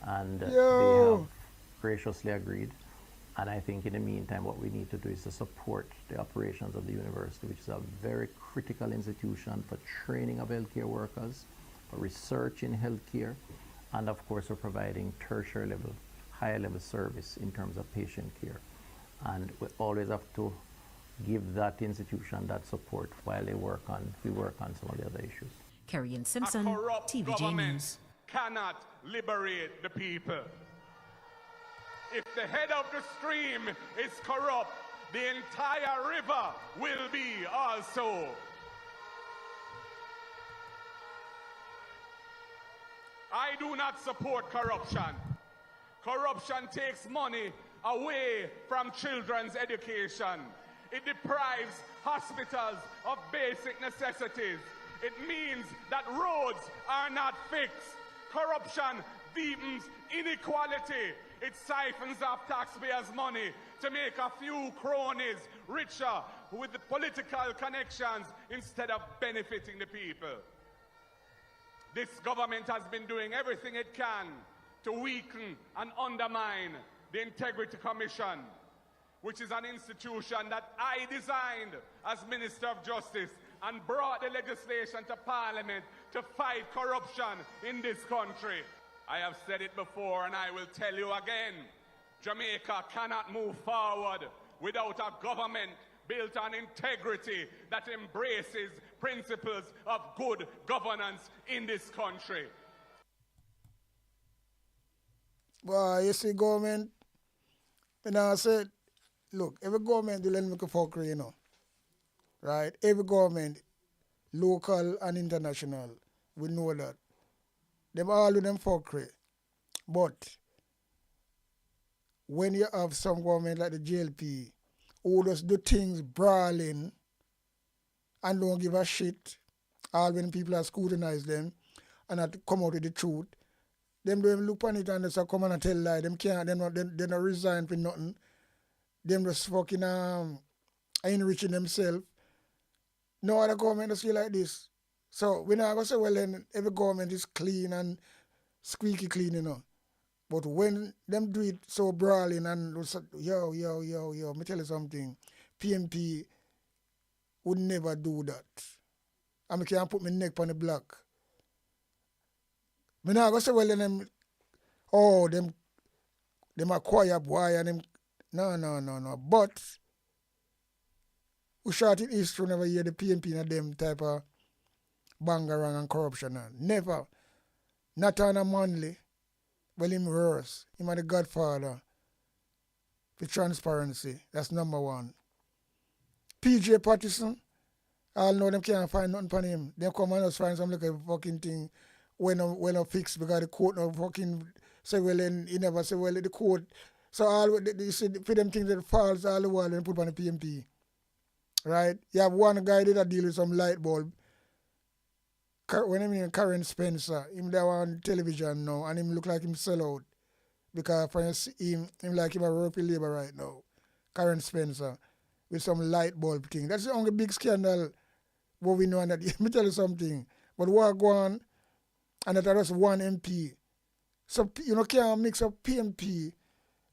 and they have graciously agreed. And I think in the meantime, what we need to do is to support the operations of the university, which is a very critical institution for training of healthcare workers, for research in healthcare, and of course we're providing tertiary level, higher level service in terms of patient care. And we always have to give that institution that support while we work on some of the other issues. Kerry Simpson, A corrupt TVJ government News. cannot liberate the people. If the head of the stream is corrupt, the entire river will be also. I do not support corruption. Corruption takes money away from children's education. It deprives hospitals of basic necessities. It means that roads are not fixed. Corruption deepens inequality. It siphons off taxpayers' money to make a few cronies richer with the political connections instead of benefiting the people. This government has been doing everything it can to weaken and undermine the Integrity Commission, which is an institution that I designed as Minister of Justice and brought the legislation to Parliament to fight corruption in this country. I have said it before and I will tell you again. Jamaica cannot move forward without a government built on integrity that embraces principles of good governance in this country. Well, you see, government, I said, look, every government will make a fuckery, you know. Right? Every government, local and international, we know that. Them all do them fuckery. But when you have some government like the JLP who just do things brawling and don't give a shit, all when people are scrutinize them and not come out with the truth, them don't even look on it and just come and tell lie. Them can't, they not resign for nothing. Them just fucking enriching themselves. No other government does feel like this. So we're not going to say, well, then every government is clean and squeaky clean, you know. But when them do it so brawling and yo, me tell you something, PMP would never do that. I can't put my neck on the block. Me not going to say, well, then them are quiet boy and them, no. But we shot in history never hear the PMP and them type of bangarang and corruption. Never. Not on a Manley. Well, him worse. Him are the godfather for transparency. That's number one. PJ Patterson, all know them can't find nothing on him. They come and just find some little fucking thing when I fix because the court no fucking say, well, then he never say, well, the court. So all they say for them things that falls all the while and put on the PMP. Right? You have one guy that deal with some light bulb. When I mean Karen Spencer, him there on television now, and him look like him sell out. Because for him like him a ropey labor right now. Karen Spencer, with some light bulb thing. That's the only big scandal what we know. And that, let me tell you something. But what go on, and that was one MP. So, you know, can't mix up PMP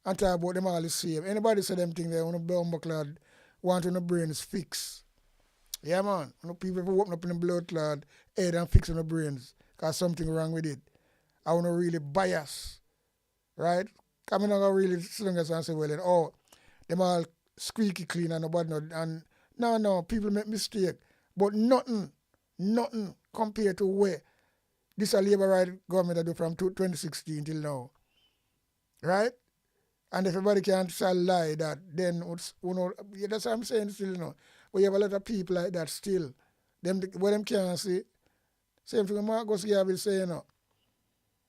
and talk about them all the same. Anybody say them thing there, when a bomb clad want on the brains fix. Yeah, man. You know, people who open up in the blood clot head and fix on the brains because something wrong with it. I want to really bias. Right? I'm not really sitting there and say, well, then, them all squeaky clean and nobody know. And no, people make mistake. But nothing compared to where this a labor right government I do from 2016 till now. Right? And if everybody can't lie that, then, you know, that's what I'm saying still, you know. But you have a lot of people like that still. What them can't see. Same thing Marcus here will say, you know.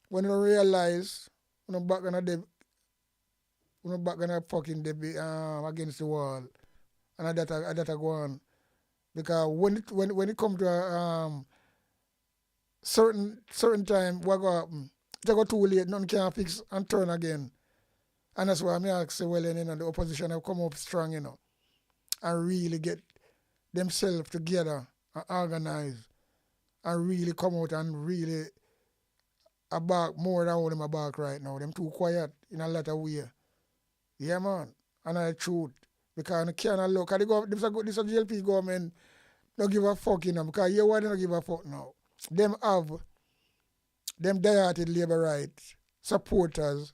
When you realize, when you're back on a fucking debate against the wall, and that go on. Because when it comes to a certain time, what go happen? It go too late, nothing can fix and turn again. And that's why I ask, well, you know, the opposition have come up strong, you know, and really get themselves together and organize and really come out and really bark more than how them bark right now. Them too quiet in a lot of ways. Yeah, man. And that's the truth. Because you cannot look at this is a GLP government don't give a fuck, you know, because you why they don't give a fuck now. Them have them die-hearted labor rights supporters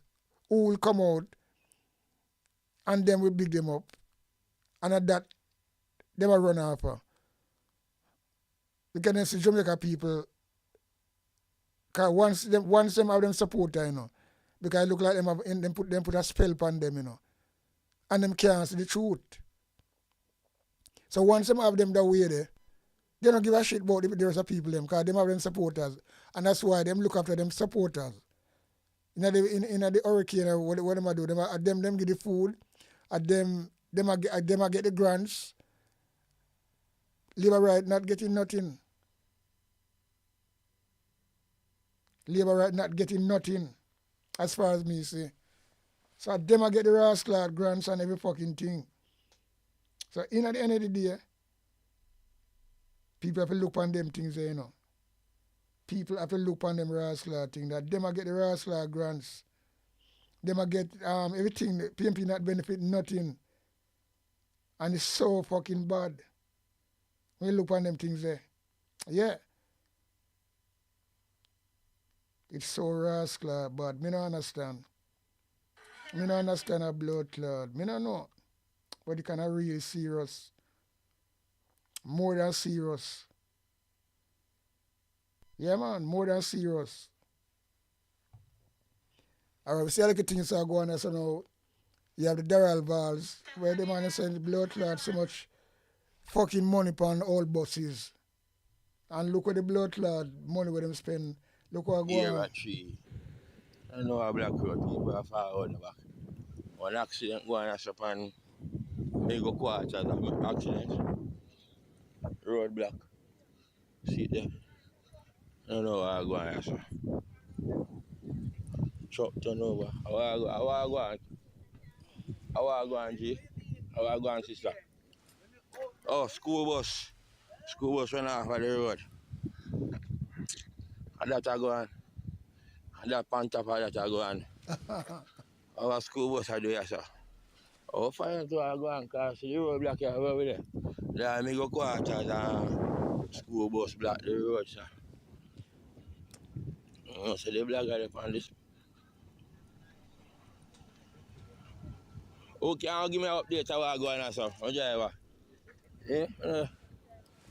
who will come out and then we big them up. And at that, they will run after. Because then see Jamaica people, because once them have them supporter, you know, because it look like them put a spell upon them, you know. And them can't see the truth. So once them have them that way there, they don't give a shit about the rest of people them, because them have them supporters. And that's why them look after them supporters. In the hurricane, what them do, them give the food, and them Them a get the grants. Labour right not getting nothing. Labour right not getting nothing, as far as me say. So them a get the rascal grants and every fucking thing. So in at the end of the day, people have to look on them things there, you know. People have to look on them rascal thing that them a get the rascal grants. Them a get everything, the PMP not benefit nothing. And it's so fucking bad. When you look on them things there. Yeah. It's so rascal bad. Me don't understand. Me don't understand a blood clot. Me don't know. But it kind of really serious. More than serious. Yeah, man, more than serious. Alright, we see a little things that are going on. So now, you have the Daryl valves, where the man is saying the blood clot so much fucking money on all buses. And look where the blood clot money where them spend. Look what go on. I know a black road people are far out the back. One accident going on up and they go quarters of accident. Road block. See it there. I don't know what I go on, sir. Truck turn over. I want to go on, G. I want to go on, sister. Oh, school bus. School bus went off of the road. And that I go on. And that on top of that I go on. Our school bus I do here, sir. Oh, fine to I go on, because the road block here over there. There I go quarters and school bus block the road, sir. So the black guy on this. Okay, I'll give me an update of what I go on, sir. On driver. Yeah?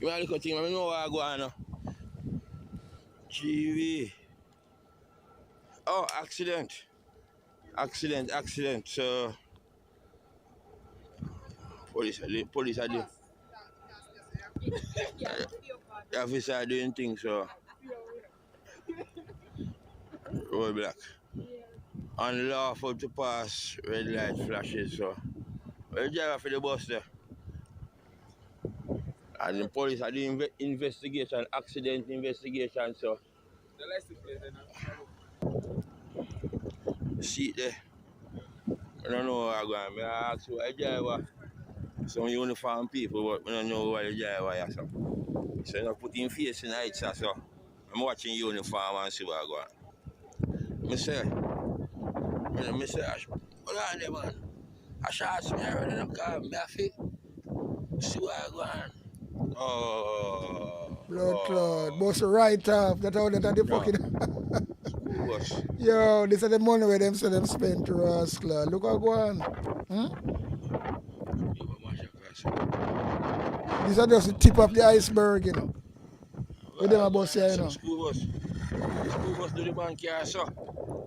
Give me a little thing, I know what I go on. GV. Oh, accident. Accident. So, police are doing. The officer are doing things, so. Road block. Unlawful to pass, red light flashes, so. Well, the driver for the bus there. And the police are doing investigation, accident investigation, so. The license plate there. Seat there. I don't know what I'm going. I ask why the driver. Some uniform people, but I don't know why the driver is. So I put him face in the heights, so. I'm watching uniform and see what I go. I say, what on there, man? I shots me already in the car, me have to see what I go on. Oh. Blood clot. Bust right off. That's how that are the fucking. Yo, this is the money where them say them spend to rascal. Look how go on. These are just the tip of the iceberg, you know. With them a bus here, you know. School bus do the man car, so.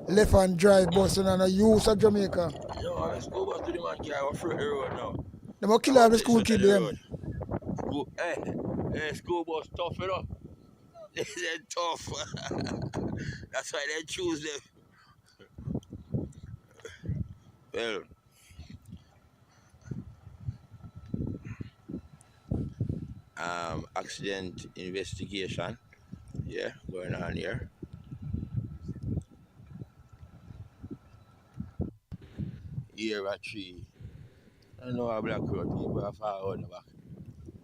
Left hand drive bus and a use of Jamaica. No, the school bus do the man car, we're through the road now. They will kill all the school kids, them. School bus tough, you know. They're tough. That's why they choose them. Well. Accident investigation. Yeah, going on here. Here at 3. I know a black road people are far out the back.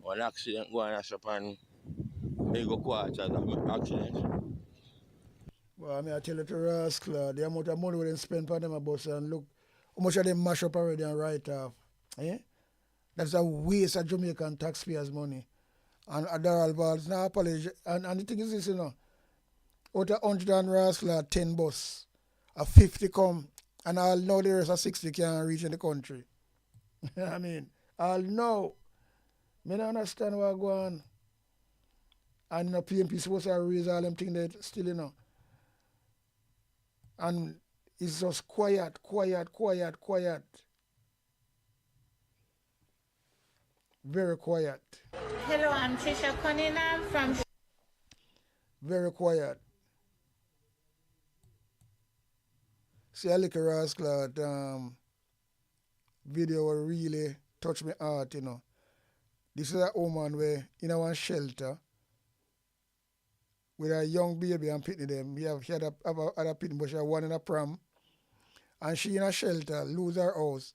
One accident going on up and they go quarters of accident. Well, I mean, I tell you to rascal, the amount of money we spend on them a bus and look how much of them mash up already and write off. Eh? That's a waste of Jamaican taxpayers' money. And Daryl Valls, now apologize. And the thing is this, you know, out of 100 and rascal 10 bus, a 50 come, and I'll know the rest of 60 can't reach in the country. I mean, I'll know. I don't understand what going on. And the PMP supposed to raise all them things that still, you know. And it's just quiet. Very quiet. Hello, I'm Trisha Cunningham from... Very quiet. See, I look at rascal video really touch my heart, you know. This is a woman where in one shelter with a young baby and pitney them. She had a pitney, but she had one in a pram. And she in a shelter, lose her house.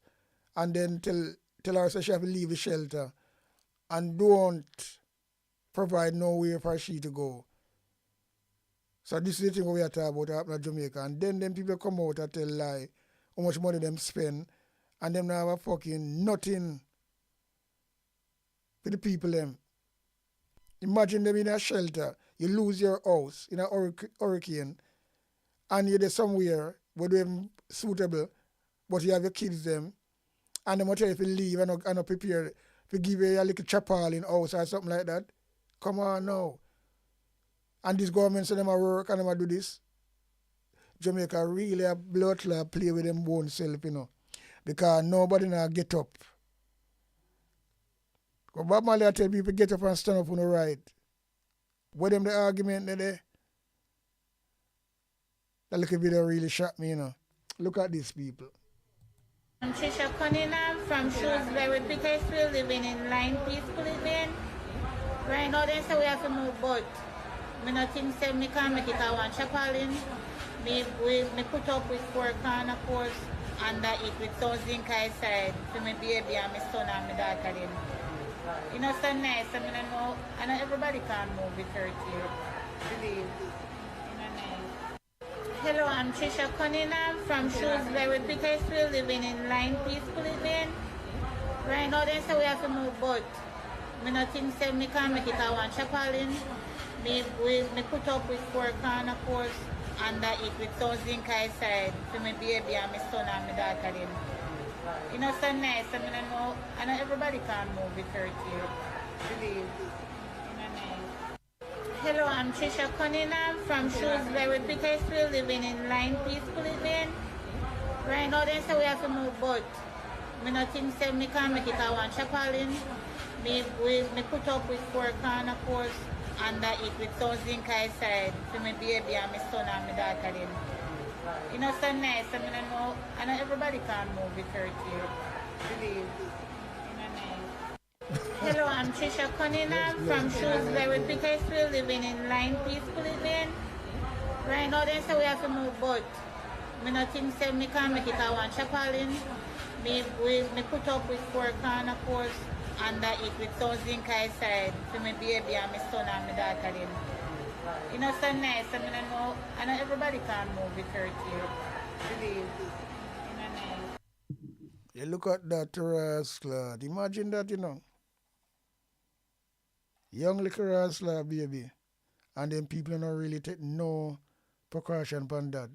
And then tell her so she have to leave the shelter and don't provide nowhere for she to go. So this is the thing we are talking about happening in Jamaica. And then them people come out and tell lie how much money them spend and them now have a fucking nothing for the people them. Imagine them in a shelter, you lose your house in a hurricane and you're there somewhere where they're suitable, but you have your kids them and they want you to leave and not prepare to give you a little chapel in house or something like that. Come on now. And this government say them a work and them a do this. Jamaica really a blood clot play with them own self, you know. Because nobody now get up. Because Bob Marley tell people get up and stand up on the right. What them the argument there? That little video really shocked me, you know. Look at these people. I'm Trisha Cunningham from Shrewsbury, Petersfield, living in Line Peaceful living. Right now they say we have to move, but I don't think say me can make it a one chapel in. Me put up with 4 corner posts under it with some zinc side for my baby and my son and my daughter in. You know, so nice. I mean, I know everybody can move with 30 believe. You know, nice. Hello, I'm Trisha Cunningham from Shrewsbury, Petersfield, living in Line Peaceful living. Right now they say we have to move, but I don't think say me can make it a one chapel in. Me put up with 4 corner posts under it with some zinc side for my baby and my son and my daughter in. You know, so nice. I mean, I know everybody can move with 30 believe. You know, nice. Hello, I'm Trisha Cunningham from Shrewsbury, Petersfield, living in Line Peaceful living. Right now they say we have to move, but I don't think say me can make it a one chapel in. Me put up with 4 corner posts under it with some zinc side for my baby and my son and my daughter in. You know, so nice. I mean, I know everybody can move with 30 believe. You know, nice. Hello, I'm Trisha Cunningham from Shrewsbury, Petersfield, living in Line Peaceful living. Right now they say we have to move, but I don't think say me can make it a one chapel in. Me put up with 4 corner posts under it with some zinc side for my baby and my son and my daughter in. You know, so nice. I mean, I know everybody can move with 30 believe. You know, nice. You look at that rascal. Imagine that, you know. Young little rascal baby. And then people don't really take no precaution upon that.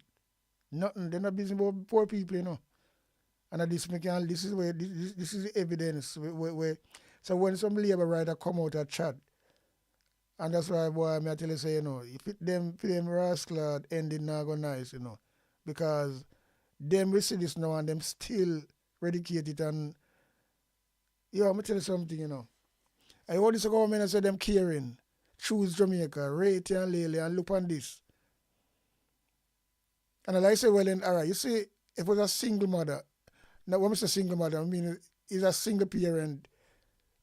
Nothing. They're not busy about poor people, you know. And this is where this is the evidence where so when some labor writer come out and chat, and that's why boy I tell you say, you know, if them rascal ending not go nice, you know. Because them we see this now and them still eradicate it and I'm tell you something, you know. I heard this government and say them caring. Choose Jamaica, rate and Lele and look on this. And I say, well then alright, you see, if it was a single mother. Now, when I say single mother, I mean is a single parent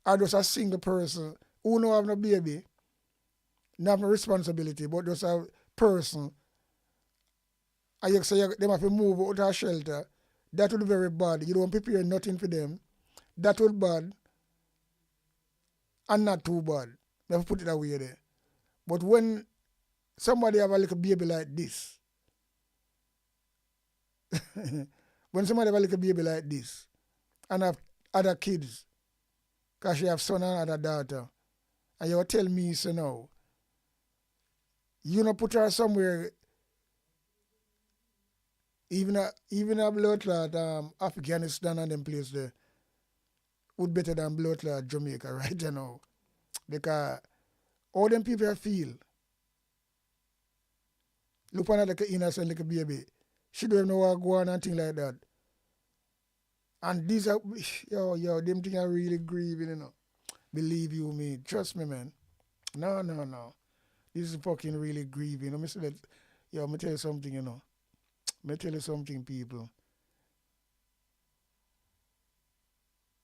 or just a single person who don't have no baby, not have no responsibility, but just a person. And you say they have to move out of a shelter, that would be very bad. You don't prepare nothing for them. That would be bad and not too bad. You have to put it away there. But when somebody have a little baby like this, when somebody have a little baby like this and have other kids, because she have son and other daughter, and you tell me, so now, you know put her somewhere, even a blood clot Afghanistan and them place there, would better than blood clot Jamaica right now. Because all them people feel, look at like an innocent little baby, she don't know what go on and things like that. And these are, them things are really grieving, you know. Believe you me. Trust me, man. No. This is fucking really grieving. Let me say that, let me tell you something, you know. Let me tell you something, people.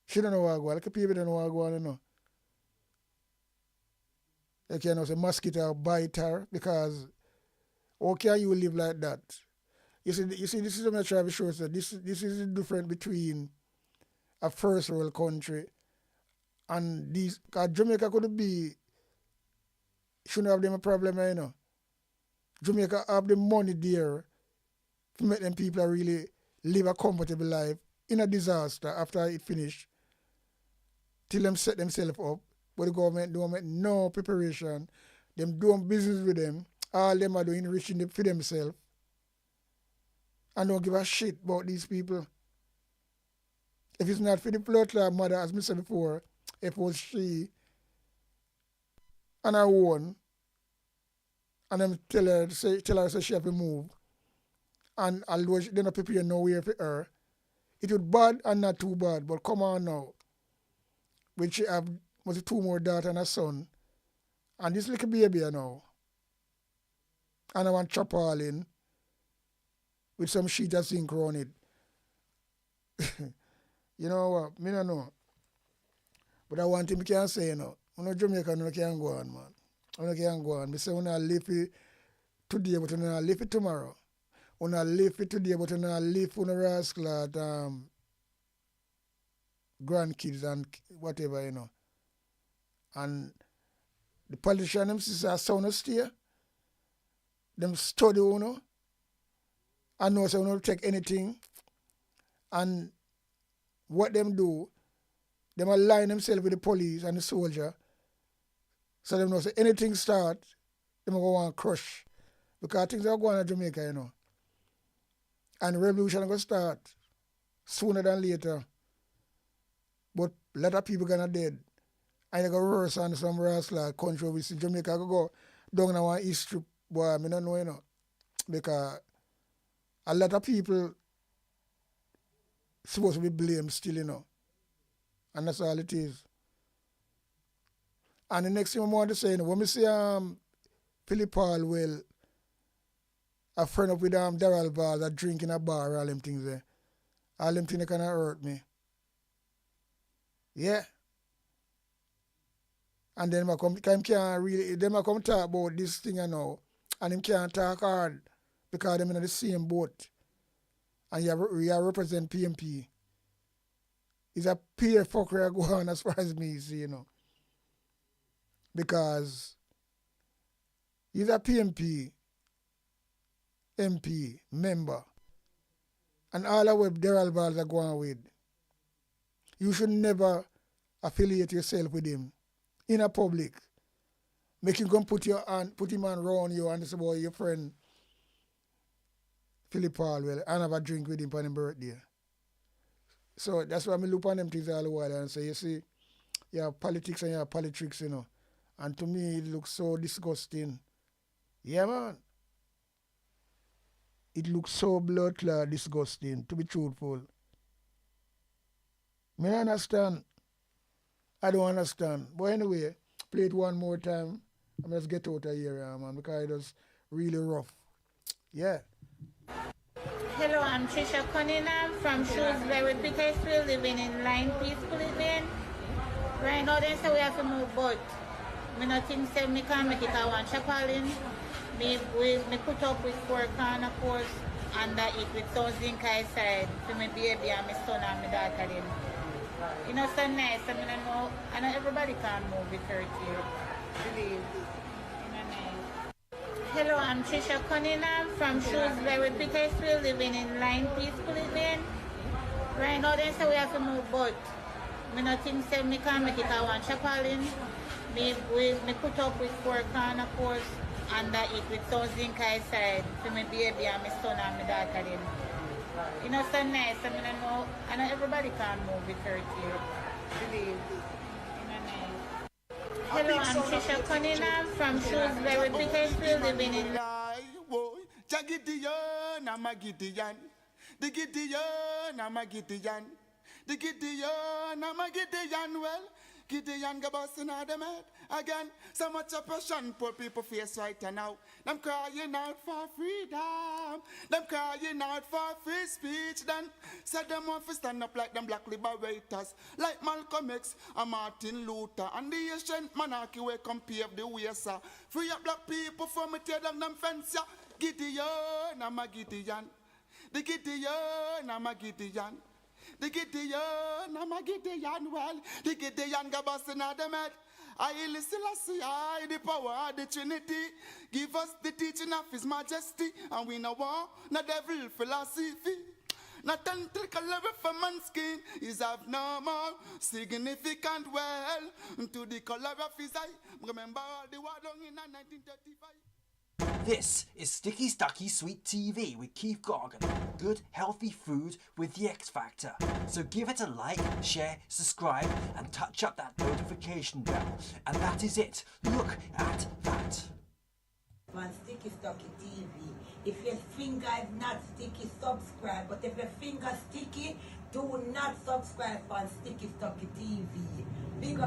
She don't know what go on. Like people don't know what go on, you know. Like you know, say mosquito bite her because how can you live like that? You see, this is what I'm trying to show you. This is the difference between a first world country and these. Because Jamaica could be, shouldn't have them a problem, you know. Jamaica have the money there to make them people really live a comfortable life in a disaster after it finished. Till them set themselves up. But the government don't make no preparation. Them doing business with them. All them are doing enriching for themselves. And don't give a shit about these people. If it's not for the blood clot mother, as I said before, if it was she and her own, and them tell her she have to move, and although they're not prepared nowhere for her, it would bad and not too bad. But come on now. When she have was it 2 more daughters and a son, and this little baby now, and I want chop all in with some sheet of zinc around it. You know what? Me don't know. But I want him can say, you know, Jamaica no can go on, man. I can go on. Me say I live it today, but I live it tomorrow. I live it today, but I live on the rascal grandkids and whatever, you know. And the politicians them say sound of stay. Them study, you know. I know so don't take anything. And what them do, them align themselves with the police and the soldier. So them know say anything start, them go and crush. Because things are going on in Jamaica, you know. And revolution going to start sooner than later. But a lot of people gonna dead. And they go worse on some rascal country we see Jamaica go down in one history, boy, I don't know, you know. Because a lot of people supposed to be blamed still, you know. And that's all it is. And the next thing I want to say, you know, when we see Philip Paul, well, a friend up with Daryl Ball that drink in a bar, all them things there. All them things kind of hurt me. Yeah. And then I come talk about this thing, you know, and him can't talk hard because them in the same boat. And you represent PMP. It's a peer fuckery go on as far as me see, you know. Because he's a PMP, MP, member. And all the way Daryl Balls are going with. You should never affiliate yourself with him in a public. Make him come put him on around you and say, boy, your friend Philip Paul, well, and have a drink with him for his birthday. So that's why I look on them things all the while and say, you see, you have politics and you have politics, you know. And to me, it looks so disgusting. Yeah, man. It looks so blood clot disgusting, to be truthful. I understand. I don't understand. But anyway, play it one more time. I'm just get out of here, man, because it was really rough. Yeah. Hello, I'm Trisha Cunningham from Shrewsbury, Petersfield, living in Line Peaceful living. Right now, they say we have to move, but I don't think so I can make it. I want chapalin. Me put up with 4 corner posts under it with some zinc side for my baby and my son and my daughter. Then. You know, so nice. I know everybody can move with 30 years. Believe. You know, nice. Hello, I'm Trisha Cunningham from Shrewsbury, Petersfield, living in Line Peaceful living. Right now, they say we have to move, but I don't think so I can make it. I want chapalin. Me put up with 4 corner posts under it with some zinc side for my baby and my son and my daughter. Then. You know, so nice. I know everybody can move with 30 years. Believe. You know, nice. Hello, I'm Trisha Cunningham from Shrewsbury, Petersfield, living in... Gideon, I'm a Gideon. The Gideon, I'm a Gideon. The Gideon, I'm a Gideon. Well, Gideon go busting out them head. Again, so much oppression poor people face right now. Them crying out for freedom. Them crying out for free speech. Then said them want to stand up like them black liberators. Like Malcolm X and Martin Luther. And the ancient monarchy will come pave the way, sir. Free up black people from me tear down them fence, yeah. Gideon, I'm a Gideon. The Gideon, I'm a Gideon. The Gideon, I'm a Gideon, well, the Gideon go busting out them head. I listen, I the power of the Trinity. Give us the teaching of His Majesty, and we know war, no devil philosophy. Not until level for man's skin is abnormal, significant well to the color of his eye. Remember all the war long in 1935. This is Sticky Stucky Sweet TV with Keith Gargan. Good, healthy food with the X Factor. So give it a like, share, subscribe, and touch up that notification bell. And that is it. Look at that. On Sticky Stucky TV. If your finger is not sticky, subscribe. But if your finger sticky, do not subscribe on Sticky Stucky TV. Big up.